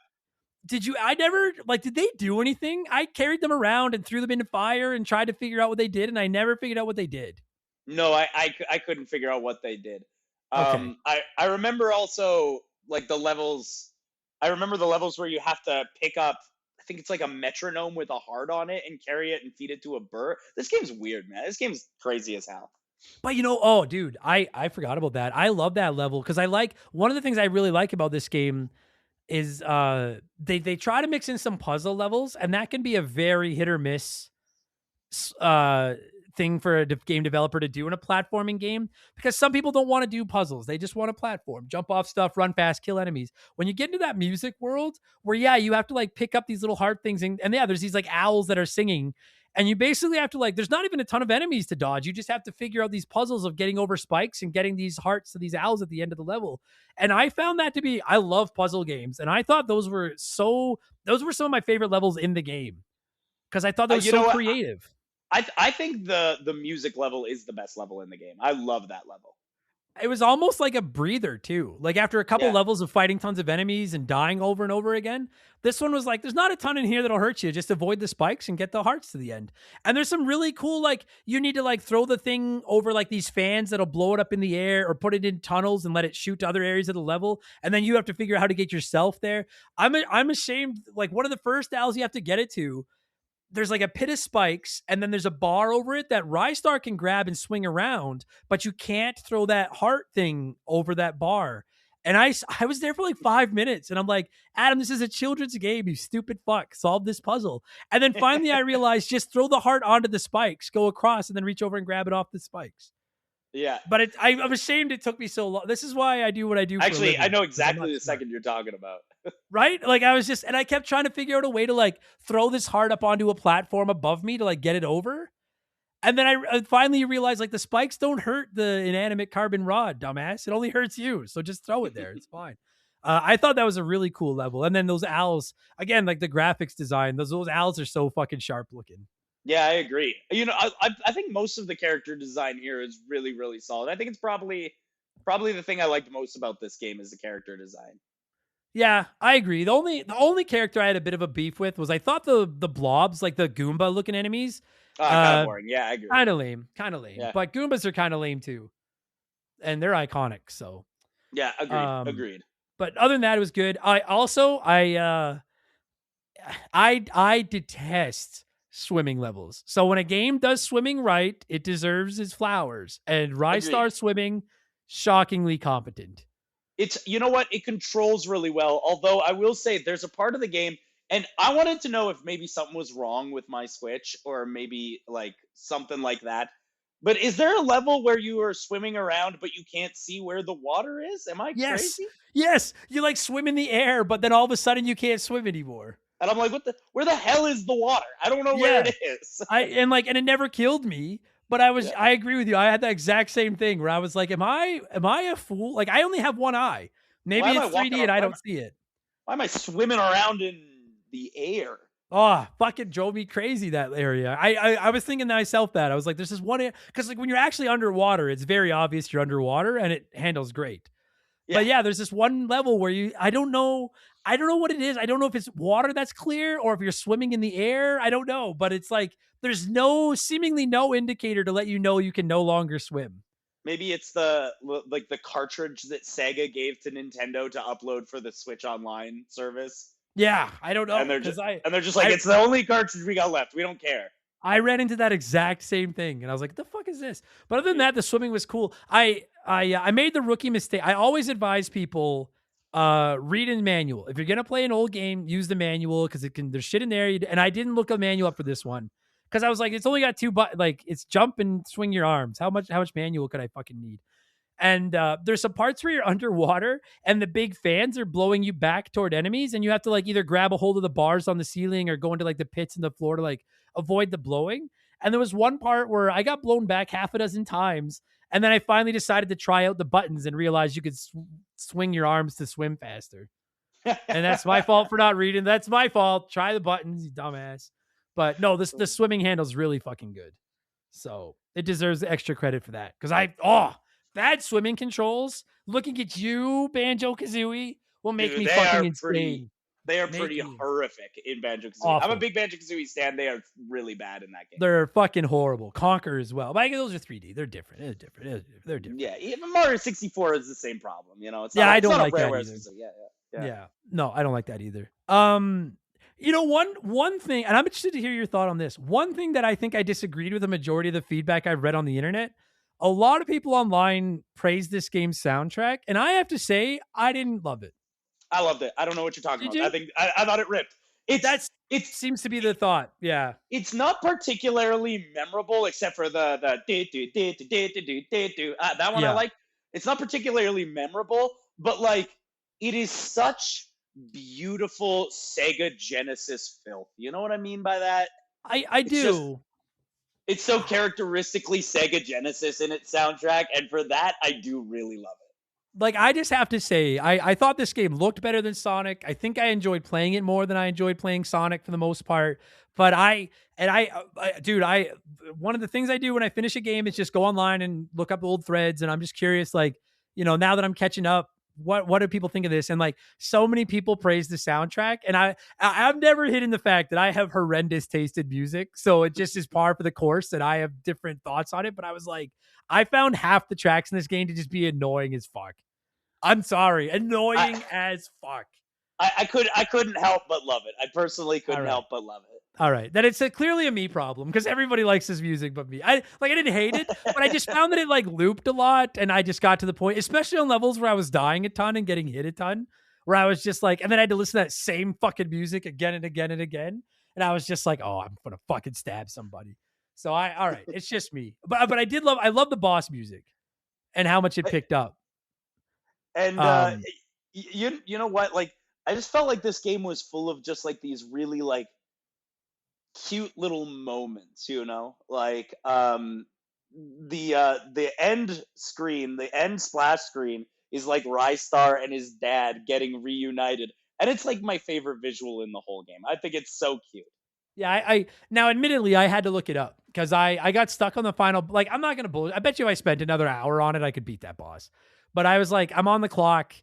Did they do anything? I carried them around and threw them into fire and tried to figure out what they did, and I never figured out what they did. No, I couldn't figure out what they did. Okay. I remember also like the levels where you have to pick up, I think it's like a metronome with a heart on it and carry it and feed it to a bird. This game's weird, man. This game's crazy as hell. But oh dude, I forgot about that. I love that level because I like one of the things I really like about this game is they try to mix in some puzzle levels, and that can be a very hit or miss uh thing for a game developer to do in a platforming game, because some people don't want to do puzzles. They just want to platform, jump off stuff, run fast, kill enemies. When you get into that music world where you have to like pick up these little heart things, and there's these like owls that are singing, and you basically have to like, there's not even a ton of enemies to dodge. You just have to figure out these puzzles of getting over spikes and getting these hearts to these owls at the end of the level. And I found that to be, I love puzzle games, and I thought those were some of my favorite levels in the game because I thought that was You know so what? creative. I think the music level is the best level in the game. I love that level. It was almost like a breather too. Like after a couple Yeah. levels of fighting tons of enemies and dying over and over again, this one was like, there's not a ton in here that'll hurt you. Just avoid the spikes and get the hearts to the end. And there's some really cool, like you need to like throw the thing over like these fans that'll blow it up in the air, or put it in tunnels and let it shoot to other areas of the level. And then you have to figure out how to get yourself there. I'm ashamed. Like one of the first owls you have to get it to, there's like a pit of spikes, and then there's a bar over it that Ristar can grab and swing around, but you can't throw that heart thing over that bar. And I was there for like 5 minutes, and I'm like, Adam, this is a children's game, you stupid fuck. Solve this puzzle. And then finally I realized, just throw the heart onto the spikes, go across, and then reach over and grab it off the spikes. Yeah. But I'm ashamed it took me so long. This is why I do what I do. Actually, for a I living, know 'cause I'm exactly not the smart. second you're talking about. Right? Like I kept trying to figure out a way to like throw this heart up onto a platform above me to like get it over. And then I finally realized like the spikes don't hurt the inanimate carbon rod, dumbass. It only hurts you. So just throw it there. It's fine. I thought that was a really cool level. And then those owls, again, like the graphics design, those owls are so fucking sharp looking. Yeah, I agree. I think most of the character design here is really, really solid. I think it's probably the thing I liked most about this game is the character design. Yeah, I agree. The only character I had a bit of a beef with was I thought the blobs, like the Goomba looking enemies, Kind of boring. Yeah, I agree. kind of lame. Yeah. But Goombas are kind of lame too, and they're iconic. So, Yeah, agreed. Agreed. but other than that, it was good. I detest swimming levels. So when a game does swimming right, it deserves its flowers. And Ristar Agreed. swimming, shockingly competent. It's, you know what? It controls really well. Although I will say there's a part of the game, and I wanted to know if maybe something was wrong with my Switch, or maybe like something like that. But is there a level where you are swimming around but you can't see where the water is? Am I Yes, crazy? yes. You like swim in the air, but then all of a sudden you can't swim anymore. And I'm like, where the hell is the water? I don't know where it is. And it never killed me. But Yeah. I agree with you. I had that exact same thing where I was like, am I a fool? Like I only have one eye. Maybe Why am I it's walking 3D and ar- I why am don't see it. Why am I swimming around in the air? Oh, fucking drove me crazy, that area. I was thinking to myself that. I was like, there's this one, because like when you're actually underwater, it's very obvious you're underwater and it handles great. But yeah, there's this one level where I don't know what it is. I don't know if it's water that's clear or if you're swimming in the air. I don't know, but it's like there's seemingly no indicator to let you know you can no longer swim. Maybe it's the cartridge that Sega gave to Nintendo to upload for the Switch Online service. Yeah, I don't know. And they're just like, it's the only cartridge we got left. We don't care. I ran into that exact same thing, and I was like, "The fuck is this?" But other than that, the swimming was cool. I made the rookie mistake. I always advise people read a manual. If you're gonna play an old game, use the manual because there's shit in there. And I didn't look a manual up for this one because I was like, it's only got two buttons. Like it's jump and swing your arms. How much manual could I fucking need? And there's some parts where you're underwater and the big fans are blowing you back toward enemies, and you have to like either grab a hold of the bars on the ceiling or go into like the pits in the floor to like avoid the blowing. And there was one part where I got blown back half a dozen times, and then I finally decided to try out the buttons and realized you could swing your arms to swim faster. And that's my fault for not reading. That's my fault. Try the buttons, you dumbass. But no, the swimming handle's really fucking good. So it deserves extra credit for that. Because bad swimming controls, looking at you, Banjo-Kazooie, will make me fucking insane. They are pretty horrific in Banjo-Kazooie. Awful. I'm a big Banjo-Kazooie stan. They are really bad in that game. They're fucking horrible. Conquer as well. But those are 3D. They're different. They're different. Yeah, even Mario 64 is the same problem. You know, I don't like that either. Yeah. No, I don't like that either. One thing, and I'm interested to hear your thought on this. One thing that I think I disagreed with the majority of the feedback I've read on the internet a lot of people online praise this game's soundtrack, and I have to say, I didn't love it. I loved it. I don't know what you're talking Did about. I you? think I thought it ripped. It's That it's seems to be the thought. Yeah. it's not particularly memorable except for the do do do do do do do do. That one I Yeah. like. It's not particularly memorable, but like it is such beautiful Sega Genesis filth. You know what I mean by that? I It's just do. it's so characteristically Sega Genesis in its soundtrack, and for that I do really love it. Like, I just have to say, I thought this game looked better than Sonic. I think I enjoyed playing it more than I enjoyed playing Sonic for the most part. But dude, one of the things I do when I finish a game is just go online and look up old threads. And I'm just curious, like, now that I'm catching up, what do people think of this? And like, so many people praise the soundtrack, and I've never hidden the fact that I have horrendous taste in music. So it just is par for the course that I have different thoughts on it. But I was like, I found half the tracks in this game to just be annoying as fuck. I'm sorry, annoying as fuck. I couldn't help but love it. I personally couldn't right. help but love it. All right, then it's clearly a me problem because everybody likes this music but me. I didn't hate it, but I just found that it like looped a lot, and I just got to the point, especially on levels where I was dying a ton and getting hit a ton, where I was just like, and then I had to listen to that same fucking music again and again and again, and I was just like, oh, I'm gonna fucking stab somebody. So all right, it's just me, but I love the boss music and how much it picked up. And you know what? Like I just felt like this game was full of just like these really like cute little moments, like the end screen, the end splash screen is like Ristar and his dad getting reunited, and it's like my favorite visual in the whole game. I think it's so cute. Yeah, I now admittedly I had to look it up because I got stuck on the final. Like, I'm not gonna bullshit. I bet you I spent another hour on it, I could beat that boss. But I was like, I'm on the clock.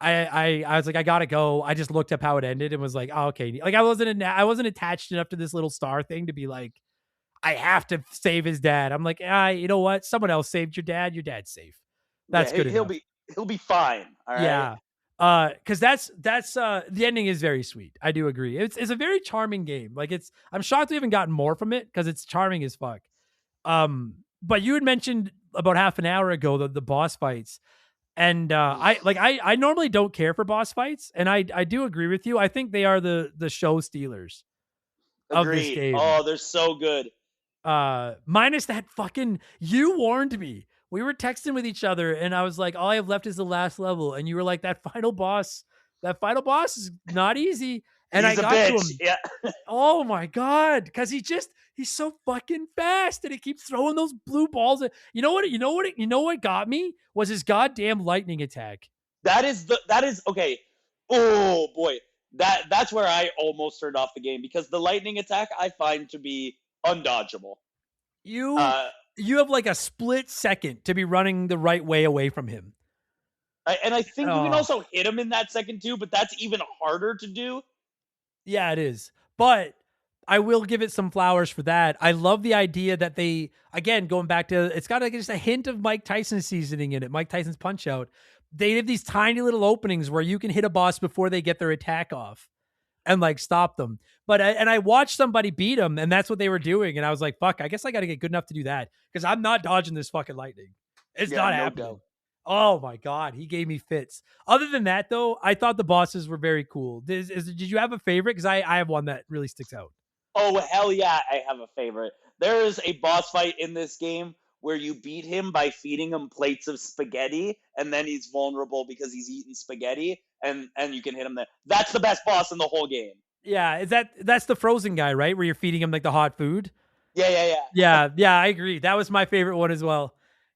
I was like, I gotta go. I just looked up how it ended and was like, oh, okay. Like, I wasn't attached enough to this little star thing to be like, I have to save his dad. I'm like, you know what? Someone else saved your dad. Your dad's safe. That's Yeah, good he'll enough. he'll be fine. All right. Yeah. Because that's the ending is very sweet. I do agree. It's a very charming game. Like, I'm shocked we haven't gotten more from it because it's charming as fuck. But you had mentioned about half an hour ago the boss fights. And I normally don't care for boss fights, and I do agree with you. I think they are the show stealers of this Agreed. game. Oh, they're so good. Minus that fucking, you warned me. We were texting with each other, and I was like, all I have left is the last level, and you were like, that final boss is not easy. And He's I a got bitch. to him. Yeah. Oh my god, because he's so fucking fast, and he keeps throwing those blue balls. You know what got me was his goddamn lightning attack. That is okay. Oh boy. That's where I almost turned off the game because the lightning attack I find to be undodgeable. You have like a split second to be running the right way away from him. And I think you can also hit him in that second too, but that's even harder to do. Yeah, it is. But I will give it some flowers for that. I love the idea that they, again, going back to, it's got like just a hint of Mike Tyson seasoning in it, Mike Tyson's Punch Out. They have these tiny little openings where you can hit a boss before they get their attack off and like stop them. But I watched somebody beat them, and that's what they were doing. And I was like, fuck, I guess I got to get good enough to do that because I'm not dodging this fucking lightning. It's not happening. Doubt. Oh my God, he gave me fits. Other than that, though, I thought the bosses were very cool. Did you have a favorite? Because I have one that really sticks out. Oh, hell yeah, I have a favorite. There is a boss fight in this game where you beat him by feeding him plates of spaghetti, and then he's vulnerable because he's eating spaghetti, and you can hit him there. That's the best boss in the whole game. Yeah, that's the frozen guy, right? Where you're feeding him like the hot food? Yeah. Yeah, I agree. That was my favorite one as well.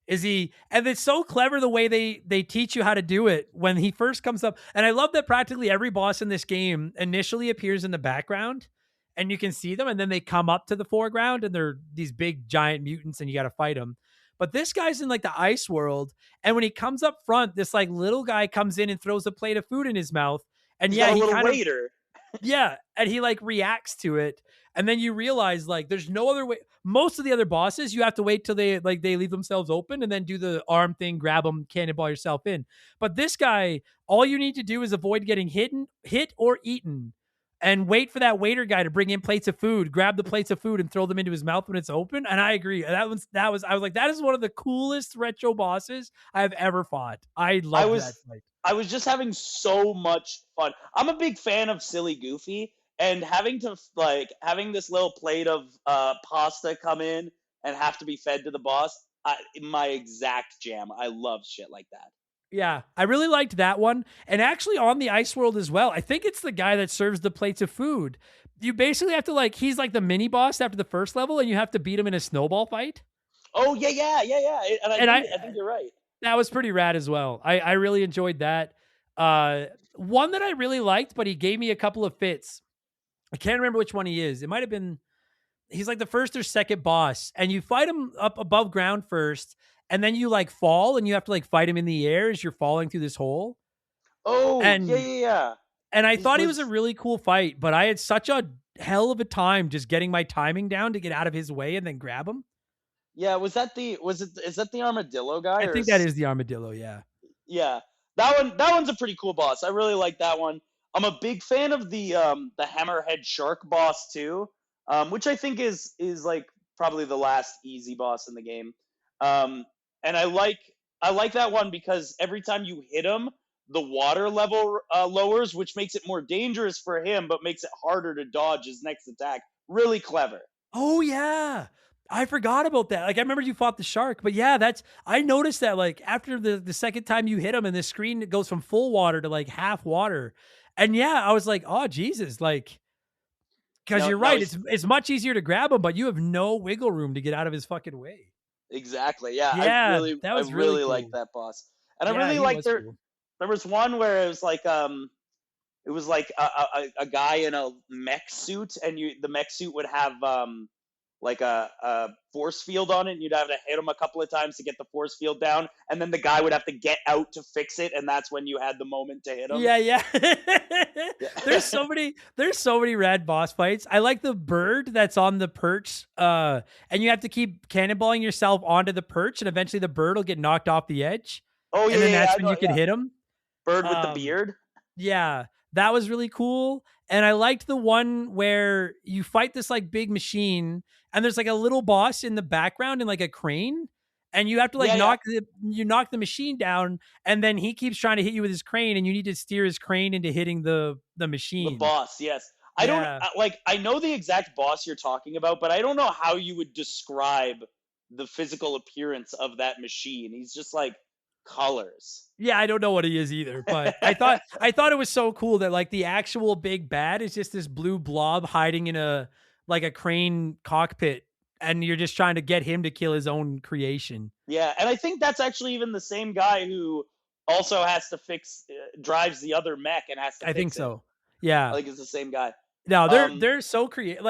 And it's so clever the way they teach you how to do it when he first comes up. And I love that practically every boss in this game initially appears in the background and you can see them, and then they come up to the foreground and they're these big giant mutants and you got to fight them. But this guy's in like the ice world, and when he comes up front, this like little guy comes in and throws a plate of food in his mouth. And He's yeah, got a he little kind waiter. yeah, and he like reacts to it, and then you realize like there's no other way. Most of the other bosses, you have to wait till they leave themselves open and then do the arm thing, grab them, cannonball yourself in. But this guy, all you need to do is avoid getting hit or eaten, and wait for that waiter guy to bring in plates of food, grab the plates of food and throw them into his mouth when it's open. And I agree. I was like, that is one of the coolest retro bosses I've ever fought. I love that fight. I was just having so much fun. I'm a big fan of Silly Goofy, and having this little plate of pasta come in and have to be fed to the boss, my exact jam. I love shit like that. Yeah, I really liked that one. And actually on the Ice World as well, I think it's the guy that serves the plates of food. You basically have to he's like the mini boss after the first level, and you have to beat him in a snowball fight. Oh, yeah. And I think you're right. That was pretty rad as well. I really enjoyed that. One that I really liked, but he gave me a couple of fits. I can't remember which one he is. It might have been, he's like the first or second boss, and you fight him up above ground first, and then you fall, and you have to fight him in the air as you're falling through this hole. Oh, and, yeah. And I thought he was a really cool fight, but I had such a hell of a time just getting my timing down to get out of his way and then grab him. Yeah, is that the armadillo guy? I think that is the armadillo, yeah. Yeah. That one's a pretty cool boss. I really like that one. I'm a big fan of the hammerhead shark boss too, which I think is probably the last easy boss in the game. And I like that one because every time you hit him, the water level lowers, which makes it more dangerous for him, but makes it harder to dodge his next attack. Really clever. Oh yeah, I forgot about that. I remember you fought the shark, but yeah, I noticed that after the second time you hit him, and the screen goes from full water to half water, and yeah, I was like, oh Jesus, because you're right, it's much easier to grab him, but you have no wiggle room to get out of his fucking way. Exactly. Yeah. Yeah, I really cool. liked that boss, and I really liked there was one where it was a guy in a mech suit, and the mech suit would have a force field on it, and you'd have to hit him a couple of times to get the force field down, and then the guy would have to get out to fix it, and that's when you had the moment to hit him. Yeah. There's so many rad boss fights. I like the bird that's on the perch, and you have to keep cannonballing yourself onto the perch, and eventually the bird will get knocked off the edge. Oh yeah, and then that's when you can hit him. Bird with the beard. Yeah, that was really cool. And I liked the one where you fight this big machine, and there's a little boss in the background in a crane, and you have to knock the machine down, and then he keeps trying to hit you with his crane, and you need to steer his crane into hitting the machine. The boss, yes. I know the exact boss you're talking about, but I don't know how you would describe the physical appearance of that machine. He's just colors. Yeah, I don't know what he is either, but I thought it was so cool that the actual big bad is just this blue blob hiding in a crane cockpit, and you're just trying to get him to kill his own creation. Yeah, and I think that's actually even the same guy who also has to drives the other mech and has to I fix think it. so. Yeah. It's the same guy. No, they're so creative.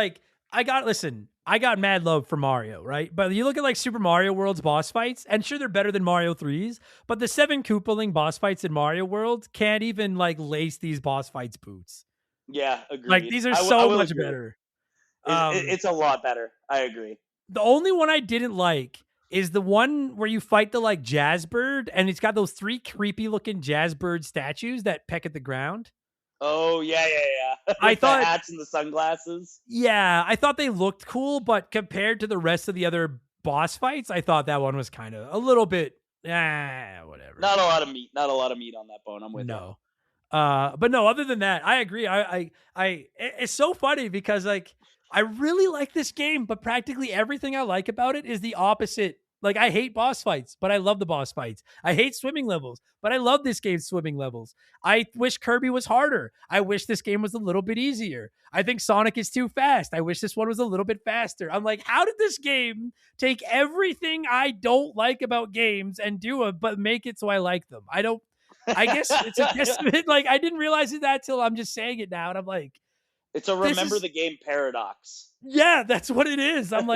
I got mad love for Mario, right? But you look at Super Mario World's boss fights, and sure, they're better than Mario 3's, but the 7 Koopaling boss fights in Mario World can't even lace these boss fights boots. Yeah, agreed. These are so much better. It's a lot better. I agree. The only one I didn't like is the one where you fight the Jazzbird, and it's got those 3 creepy looking Jazzbird statues that peck at the ground. Oh yeah. I thought the hats and the sunglasses. Yeah, I thought they looked cool, but compared to the rest of the other boss fights, I thought that one was kind of a little bit whatever. Not a lot of meat on that bone. I'm with you. But no, other than that, I agree. It's so funny because I really like this game, but practically everything I like about it is the opposite. I hate boss fights, but I love the boss fights. I hate swimming levels, but I love this game's swimming levels. I wish Kirby was harder. I wish this game was a little bit easier. I think Sonic is too fast. I wish this one was a little bit faster. I'm how did this game take everything I don't like about games and do it, but make it so I like them? I guess it's a testament. I didn't realize that till I'm just saying it now. And I'm it's a remember the game paradox. Yeah, that's what it is. I'm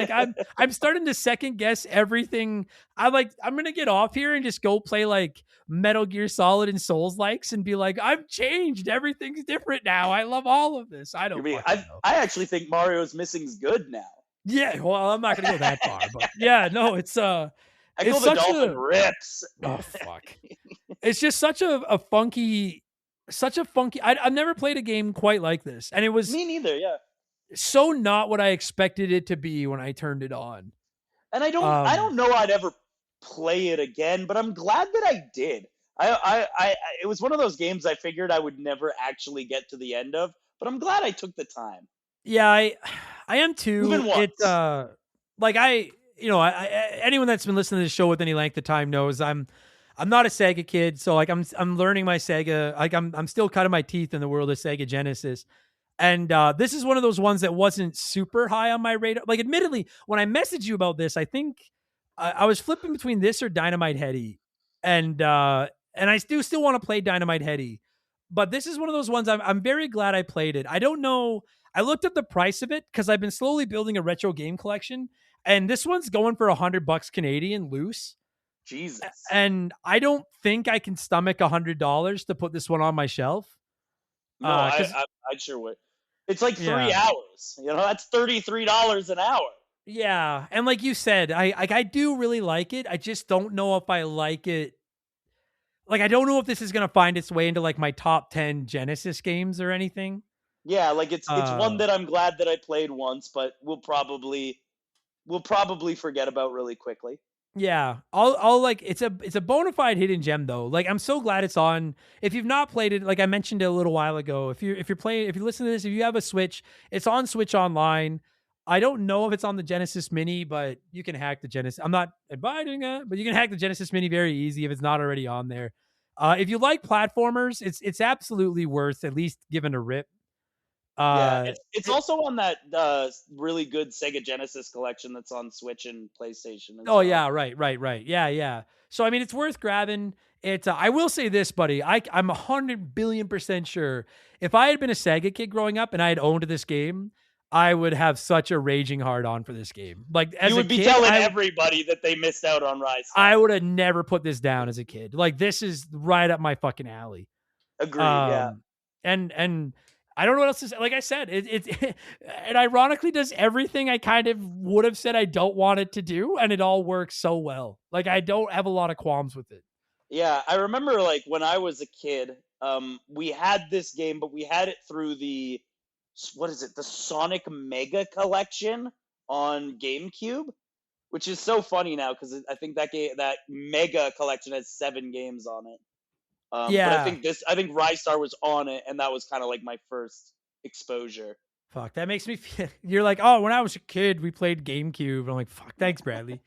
I'm starting to second guess everything. I'm going to get off here and just go play Metal Gear Solid and Souls likes and be I've changed. Everything's different now. I love all of this. I don't know. I actually think Mario's Missing's good now. Yeah, well, I'm not going to go that far, but yeah, no, it's I call the dolphin rips. Oh fuck. It's just such a funky such a funky. I've never played a game quite like this, and it was Me neither. Yeah. so not what I expected it to be when I turned it on. And I don't know I'd ever play it again, but I'm glad that I did. It was one of those games I figured I would never actually get to the end of, but I'm glad I took the time. Yeah, I am too. Even once. It's like anyone that's been listening to this show with any length of time knows I'm not a Sega kid, so like I'm learning my Sega. Like I'm still cutting my teeth in the world of Sega Genesis. And this is one of those ones that wasn't super high on my radar. Like, admittedly, when I messaged you about this, I think I was flipping between this or Dynamite Heady, and I do still want to play Dynamite Heady, but this is one of those ones I'm very glad I played it. I don't know. I looked up the price of it because I've been slowly building a retro game collection, and this one's going for $100 Canadian loose. Jesus. And I don't think I can stomach $100 to put this one on my shelf. No, I sure would. It's like 3 hours. That's $33 an hour. Yeah, and like you said, I do really like it. I just don't know if I like it. Like, I don't know if this is gonna find its way into like my top 10 Genesis games or anything. Yeah, like it's one that I'm glad that I played once, but we'll probably forget about really quickly. Yeah, I'll like it's a bona fide hidden gem though. Like, I'm so glad it's on. If you've not played it, like I mentioned it a little while ago, if you listen to this, if you have a Switch, it's on Switch Online. I don't know if it's on the Genesis Mini, but you can hack the Genesis. I'm not advising it, but you can hack the Genesis Mini very easy if it's not already on there. If you like platformers, it's absolutely worth at least giving a rip. It's also on that really good Sega Genesis collection that's on Switch and PlayStation. Yeah, right. Yeah. So I mean, it's worth grabbing. It's I will say this, buddy. I'm 100 billion% sure if I had been a Sega kid growing up and I had owned this game, I would have such a raging hard on for this game. Like, as you would a be kid, telling everybody that they missed out on Ristar. I would have never put this down as a kid. Like, this is right up my fucking alley. Agreed. Yeah. And I don't know what else to say. Like I said, it ironically does everything I kind of would have said I don't want it to do, and it all works so well. Like, I don't have a lot of qualms with it. Yeah, I remember like when I was a kid, we had this game, but we had it through the Sonic Mega Collection on GameCube, which is so funny now because I think that Mega Collection has 7 games on it. But I think Ristar was on it, and that was kind of like my first exposure. Fuck, that makes me feel. You're like, oh, when I was a kid, we played GameCube. I'm like, fuck, thanks, Bradley.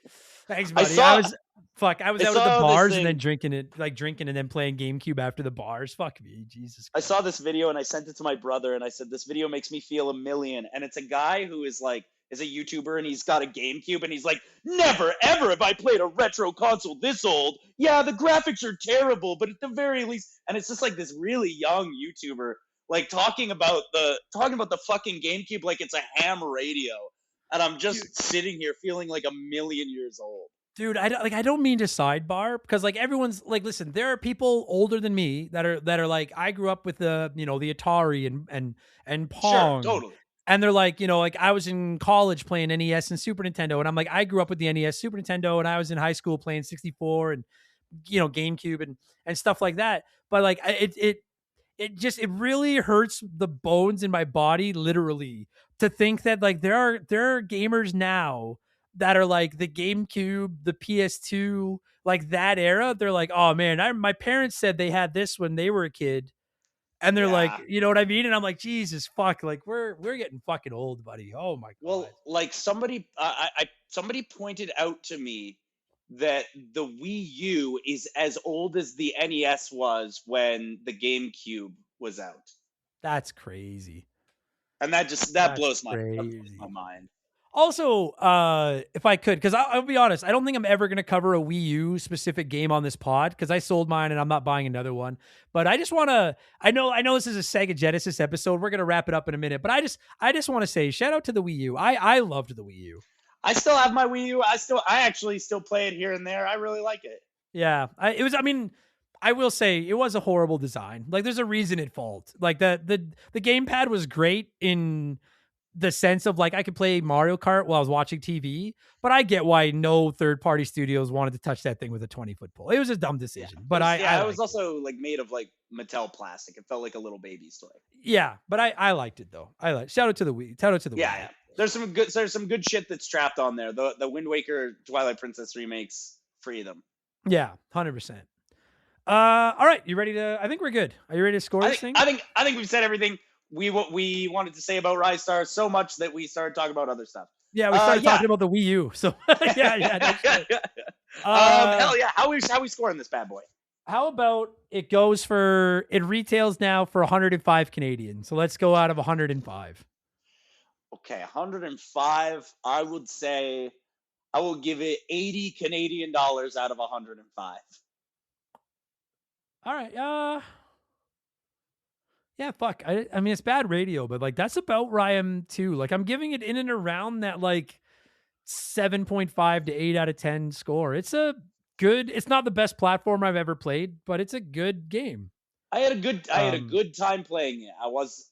Thanks, buddy. I was out at the bars and then drinking and then playing GameCube after the bars. Fuck me, Jesus Christ. I saw this video and I sent it to my brother and I said, this video makes me feel a million. And it's a guy who is a YouTuber and he's got a GameCube and he's like, never ever have I played a retro console this old. Yeah, the graphics are terrible, but at the very least, and it's just like this really young YouTuber like talking about the fucking GameCube like it's a ham radio. And I'm just sitting here feeling like a million years old. Dude, I don't mean to sidebar because like everyone's like, listen, there are people older than me that are like, I grew up with the Atari and Pong. Sure, totally. And they're like, like I was in college playing NES and Super Nintendo, and I'm like, I grew up with the NES, Super Nintendo, and I was in high school playing 64 and GameCube and stuff like that. But like it really hurts the bones in my body, literally, to think that like there are gamers now that are like the GameCube, the PS2, like that era. They're like, oh man, my parents said they had this when they were a kid. And they're like, you know what I mean? And I'm like, Jesus fuck, like we're getting fucking old, buddy. Oh my God. Well, like somebody pointed out to me that the Wii U is as old as the NES was when the GameCube was out. That's crazy. And that blows my mind. Also, if I could, because I'll be honest, I don't think I'm ever going to cover a Wii U specific game on this pod because I sold mine and I'm not buying another one. But I just want to, I know this is a Sega Genesis episode. We're going to wrap it up in a minute. But I just want to say shout out to the Wii U. I loved the Wii U. I still have my Wii U. I actually still play it here and there. I really like it. Yeah, I will say it was a horrible design. Like, there's a reason it failed. Like the gamepad was great in the sense of like I could play Mario Kart while I was watching TV, but I get why no third-party studios wanted to touch that thing with a 20-foot pole. It was a dumb decision, but it was also like made of like Mattel plastic. It felt like a little baby's toy. Yeah, but I liked it though. Shout out to the Wii. Shout out to the Wii. Yeah. There's some good shit that's trapped on there. The Wind Waker Twilight Princess remakes, free them. Yeah, 100%. All right, you ready to? I think we're good. Are you ready to score this thing? I think we've said everything we wanted to say about Ristar so much that we started talking about other stuff. Yeah, we started talking about the Wii U. So yeah. Hell yeah! How we scoring this bad boy? How about it retails now for 105 Canadian. So let's go out of 105. Okay, 105. I would say I will give it 80 Canadian dollars out of 105. All right. Yeah, fuck. I mean, it's bad radio, but like that's about where I am too. Like I'm giving it in and around that like 7.5 to 8 out of 10 score. It's not the best platformer I've ever played, but it's a good game. I had a good time playing it.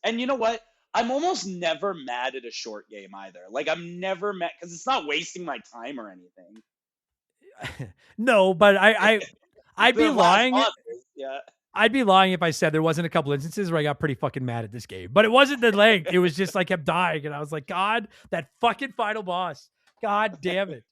And you know what? I'm almost never mad at a short game either. Like I'm never mad because it's not wasting my time or anything. No, but I'd be lying. Yeah. I'd be lying if I said there wasn't a couple instances where I got pretty fucking mad at this game. But it wasn't the length. It was just I kept dying, and I was like, God, that fucking final boss. God damn it.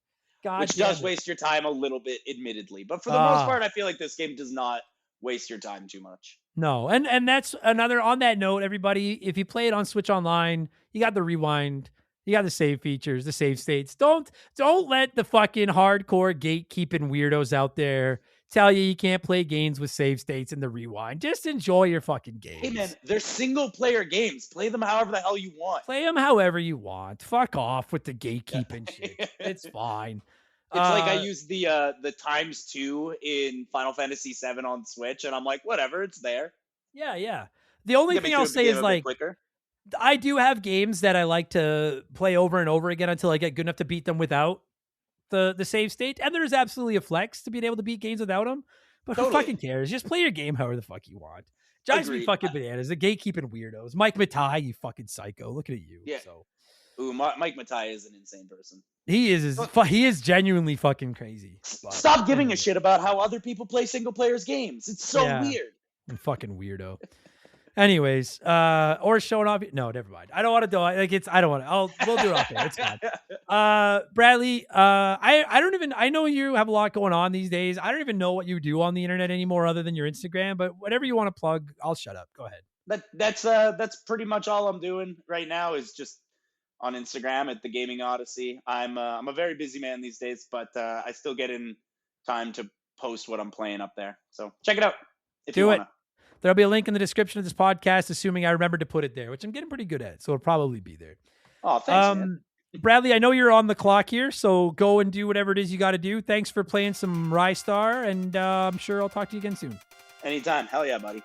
Which does waste your time a little bit, admittedly. But for the most part, I feel like this game does not waste your time too much. No, and that's another, on that note, everybody, if you play it on Switch Online, you got the rewind, you got the save features, the save states. Don't let the fucking hardcore gatekeeping weirdos out there tell you can't play games with save states and the rewind. Just enjoy your fucking games. Hey man, they're single player games. Play them however the hell you want. Play them however you want. Fuck off with the gatekeeping shit. It's fine. It's like I use the ×2 in Final Fantasy VII on Switch, and I'm like, whatever, it's there. Yeah. The only thing I'll say is like, I do have games that I like to play over and over again until I get good enough to beat them without the save state. And there's absolutely a flex to being able to beat games without them. But who fucking cares? Just play your game however the fuck you want. Drives me fucking bananas. The gatekeeping weirdos. Mike Matai, you fucking psycho. Looking at you. Yeah. So. Ooh, Mike Matai is an insane person. He is genuinely fucking crazy. But, stop giving a shit about how other people play single players games. It's so weird. Fucking weirdo. Anyways, or showing off. No, never mind. I don't want to do it. I don't want to. We'll do it off there. It's fine. Bradley, I know you have a lot going on these days. I don't even know what you do on the internet anymore other than your Instagram, but whatever you want to plug, I'll shut up. Go ahead. That's pretty much all I'm doing right now is just on Instagram at the Gaming Odyssey. I'm a very busy man these days, but I still get in time to post what I'm playing up there. So check it out if you want. There'll be a link in the description of this podcast, assuming I remember to put it there, which I'm getting pretty good at. So it'll probably be there. Oh, thanks, man. Bradley, I know you're on the clock here, so go and do whatever it is you got to do. Thanks for playing some Ristar, and I'm sure I'll talk to you again soon. Anytime. Hell yeah, buddy.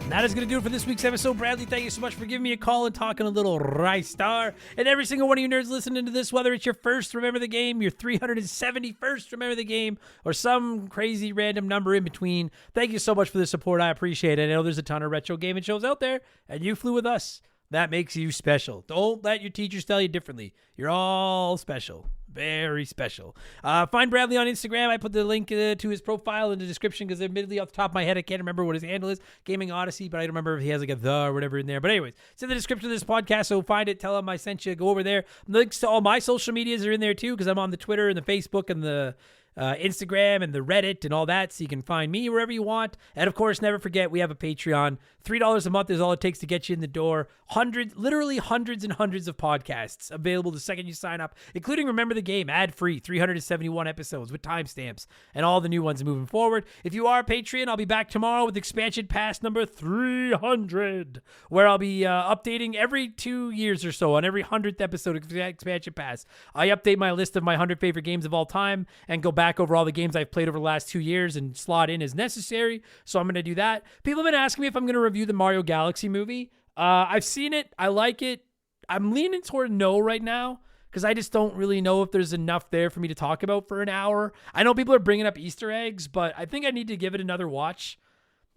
That is going to do it for this week's episode. Bradley, thank you so much for giving me a call and talking a little Ristar. And every single one of you nerds listening to this, whether it's your first Remember the Game, your 371st Remember the Game, or some crazy random number in between, thank you so much for the support. I appreciate it. I know there's a ton of retro gaming shows out there, and you flew with us. That makes you special. Don't let your teachers tell you differently. You're all special. Very special. Find Bradley on Instagram. I put the link to his profile in the description because admittedly off the top of my head, I can't remember what his handle is. Gaming Odyssey, but I don't remember if he has like a the or whatever in there. But anyways, it's in the description of this podcast, so find it. Tell him I sent you. Go over there. Links to all my social medias are in there too because I'm on the Twitter and the Facebook and the Instagram and the Reddit and all that, so you can find me wherever you want. And of course, never forget, we have a Patreon. $3 a month is all it takes to get you in the door. Literally hundreds and hundreds of podcasts available the second you sign up, including Remember the Game, ad-free, 371 episodes with timestamps, and all the new ones moving forward. If you are a Patreon, I'll be back tomorrow with Expansion Pass number 300, where I'll be updating every 2 years or so on every 100th episode of Expansion Pass. I update my list of my 100 favorite games of all time and go back over all the games I've played over the last 2 years and slot in as necessary. So I'm going to do that. People have been asking me if I'm going to review the Mario Galaxy movie. I've seen it. I like it. I'm leaning toward no right now because I just don't really know if there's enough there for me to talk about for an hour. I know people are bringing up Easter eggs, but I think I need to give it another watch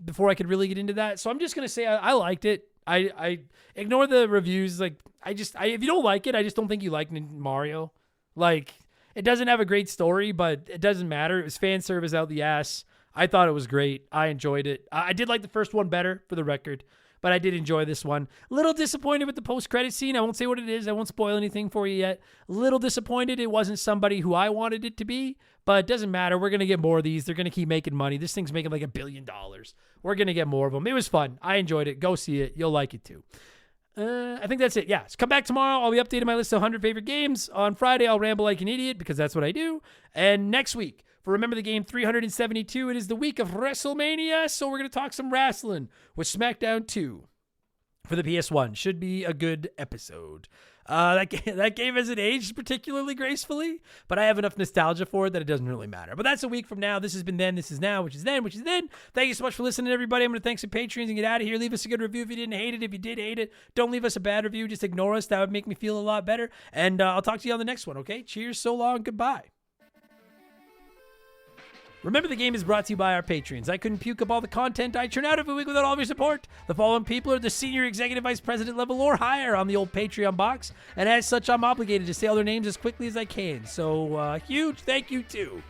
before I could really get into that. So I'm just going to say I liked it. I ignore the reviews. Like, if you don't like it, I just don't think you like Mario. Like, it doesn't have a great story, but it doesn't matter. It was fan service out the ass. I thought it was great. I enjoyed it. I did like the first one better, for the record, but I did enjoy this one. A little disappointed with the post-credit scene. I won't say what it is. I won't spoil anything for you yet. A little disappointed it wasn't somebody who I wanted it to be, but it doesn't matter. We're going to get more of these. They're going to keep making money. This thing's making like $1 billion. We're going to get more of them. It was fun. I enjoyed it. Go see it. You'll like it too. I think that's it. Yeah. So come back tomorrow. I'll be updating my list of 100 favorite games. On Friday, I'll ramble like an idiot because that's what I do. And next week, for Remember the Game 372, it is the week of WrestleMania. So we're going to talk some wrestling with SmackDown 2 for the PS1. Should be a good episode. That game hasn't aged particularly gracefully, but I have enough nostalgia for it that it doesn't really matter. But that's a week from now. This has been then, this is now, which is then, which is then. Thank you so much for listening, everybody. I'm going to thank some Patreons and get out of here. Leave us a good review if you didn't hate it. If you did hate it, don't leave us a bad review. Just ignore us. That would make me feel a lot better. And I'll talk to you on the next one, okay? Cheers, so long, goodbye. Remember the Game is brought to you by our Patreons. I couldn't puke up all the content I churn out every week without all of your support. The following people are the senior executive vice president level or higher on the old Patreon box, and as such, I'm obligated to say all their names as quickly as I can. So, huge thank you to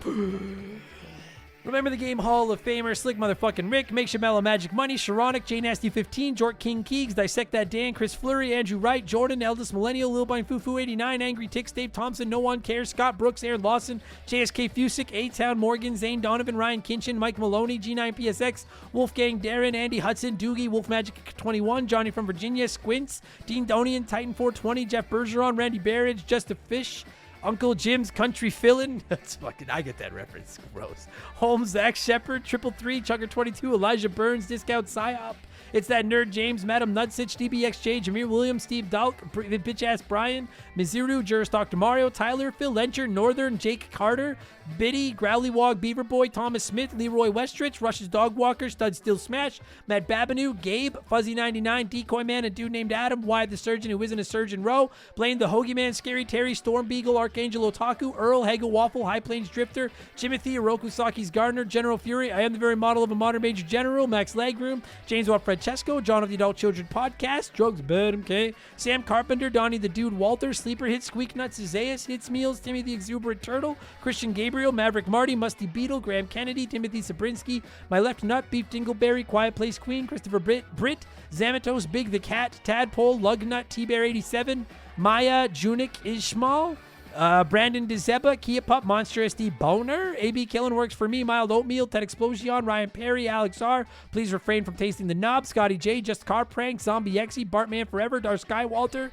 Remember the Game Hall of Famer, Slick Motherfucking Rick, Make Mellow Magic Money, Sharonic, J Nasty 15, Jort King Keegs, Dissect That Dan, Chris Fleury, Andrew Wright, Jordan, Eldest Millennial, Lilbine Fufu 89, Angry Ticks, Dave Thompson, No One Cares, Scott Brooks, Aaron Lawson, JSK Fusick, A-Town, Morgan, Zane Donovan, Ryan Kinchin, Mike Maloney, G9PSX, Wolfgang Darren, Andy Hudson, Doogie, Wolf Magic 21, Johnny from Virginia, Squints, Dean Donian, Titan 420, Jeff Bergeron, Randy Barrage, Just a Fish, Uncle Jim's Country Fillin'. That's fucking, I get that reference. Gross. Holmes, Zach Shepard, Triple Three, Chugger 22, Elijah Burns, Discount Psyop. It's that nerd James, Madam Nutsitch, DBXJ, Jameer Williams, Steve Dalk, Bitch Ass Brian, Miziru, Juris Dr. Mario, Tyler, Phil Lencher, Northern, Jake Carter, Biddy, Growlywog, Beaver Boy, Thomas Smith, Leroy Westrich, Rush's Dog Walker, Stud Steel Smash, Matt Babineau, Gabe, Fuzzy99, Decoy Man, a dude named Adam, Wyatt the Surgeon who isn't a surgeon row, Blaine the Hoagie Man, Scary Terry, Storm Beagle, Archangel Otaku, Earl, Hegel Waffle, High Plains Drifter, Jimothy, Oroku Saki's Gardner, General Fury, I am the very model of a modern major general, Max Legroom, James Watt Francesco, John of the Adult Children Podcast, Drugs Bad, okay, Sam Carpenter, Donnie the Dude Walter, Sleeper Hit, Squeak Nuts, Isaias, Hits Meals, Timmy the Exuberant Turtle, Christian Gabriel, Maverick Marty, Musty Beetle, Graham Kennedy, Timothy Sabrinsky, My Left Nut, Beef Dingleberry, Quiet Place Queen, Christopher Britt, Zamatos, Big the Cat, Tadpole, Lugnut, T-Bear 87, Maya, Junik Ishmael, Brandon DeZeba, Kia Pup, Monster SD Boner, AB Killen Works for Me, Mild Oatmeal, Ted Explosion, Ryan Perry, Alex R. Please refrain from tasting the knob, Scotty J, Just Car Prank, Zombie Exy, Bartman Forever, Dar Skywalter,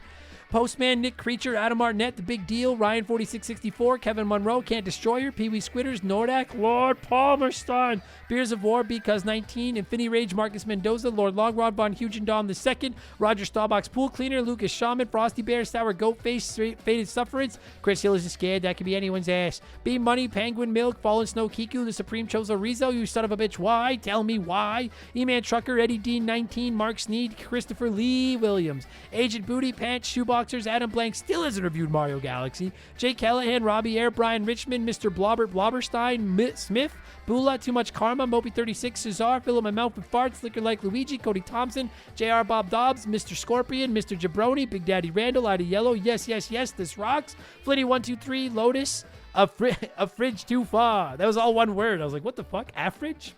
Postman, Nick Creature, Adam Arnett, The Big Deal, Ryan4664, Kevin Monroe, Can't Destroy Her, Pee Wee Squitters, Nordak, Lord Palmerstein, Beers of War, Because 19, Infinity Rage, Marcus Mendoza, Lord Longrod, Von Hugendom II, Roger Staubach's Pool Cleaner, Lucas Shaman, Frosty Bear, Sour Goat Face, Faded Sufferance, Chris Hill is scared, that could be anyone's ass, B Money, Penguin Milk, Fallen Snow Kiku, The Supreme Chozo Rizzo, you son of a bitch, why? Tell me why? E-Man Trucker, Eddie Dean 19, Mark Sneed, Christopher Lee Williams, Agent Booty Pants, Shoeboxers, Adam Blank still hasn't reviewed Mario Galaxy, Jake Callahan, Robbie Air, Brian Richmond, Mr. Blobbert Blobberstein, Smith, Bula, Too Much Karma, Moby36, Cesar, Fill Up My Mouth with Farts, Liquor Like Luigi, Cody Thompson, JR Bob Dobbs, Mr. Scorpion, Mr. Jabroni, Big Daddy Randall, Ida Yellow, Yes, Yes, Yes, This Rocks, Flitty123, Lotus, a fridge too far. That was all one word. I was like, what the fuck? Affridge?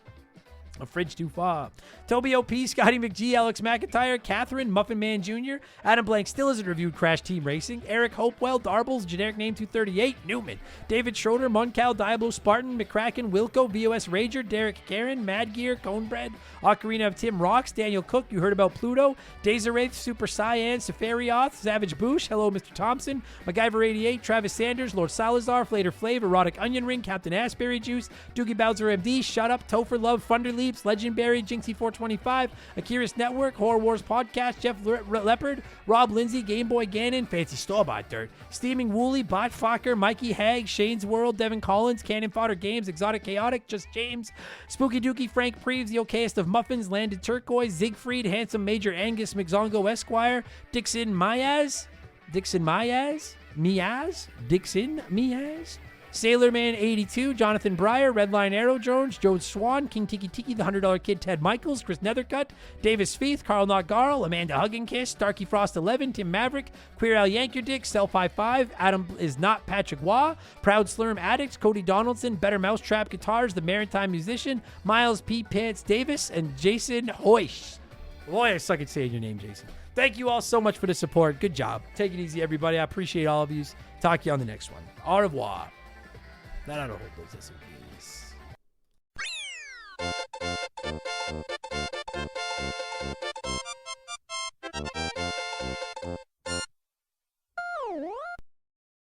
A fridge too far. Toby O.P., Scotty McGee, Alex McIntyre, Catherine, Muffin Man Jr., Adam Blank still hasn't reviewed Crash Team Racing, Eric Hopewell, Darbles, generic name 238, Newman, David Schroeder, Moncal, Diablo, Spartan, McCracken, Wilco, VOS Rager, Derek Karen, Mad Gear, Conebread, Ocarina of Tim Rocks, Daniel Cook, you heard about Pluto, Desiraith, Super Cyan, Safarioth, Savage Boosh, hello Mr. Thompson, MacGyver88, Travis Sanders, Lord Salazar, Flater Flav, Erotic Onion Ring, Captain Asbury Juice, Doogie Bowser MD, Shut Up, Topher Love, Thunder Leaps, Legendberry, Jinxie425, Akiris Network, Horror Wars Podcast, Jeff Leopard, Rob Lindsay, Game Boy Gannon, Fancy Store-Bought Dirt, Steaming Wooly, Bot Fokker, Mikey Hag, Shane's World, Devin Collins, Cannon Fodder Games, Exotic Chaotic, Just James, Spooky Dookie, Frank Preeves, the okayest of Muffins, Landed Turquoise, Siegfried, Handsome Major Angus, McZongo Esquire, Dixon Miaz, Sailorman 82, Jonathan Breyer, Redline Arrow Jones, Joe Swan, King Tiki Tiki, the $100 Kid, Ted Michaels, Chris Nethercutt, Davis Feith, Carl Notgarl, Amanda Hugginkiss, Starkey Frost 11, Tim Maverick, Queer Al Yankerdick, Cell55, Adam is not Patrick Waugh, Proud Slurm Addict, Cody Donaldson, Better Mousetrap Guitars, The Maritime Musician, Miles P. Pants Davis, and Jason Hoysh. Boy, I suck at saying your name, Jason. Thank you all so much for the support. Good job. Take it easy, everybody. I appreciate all of you. Talk to you on the next one. Au revoir. That ought to hold those SOPs.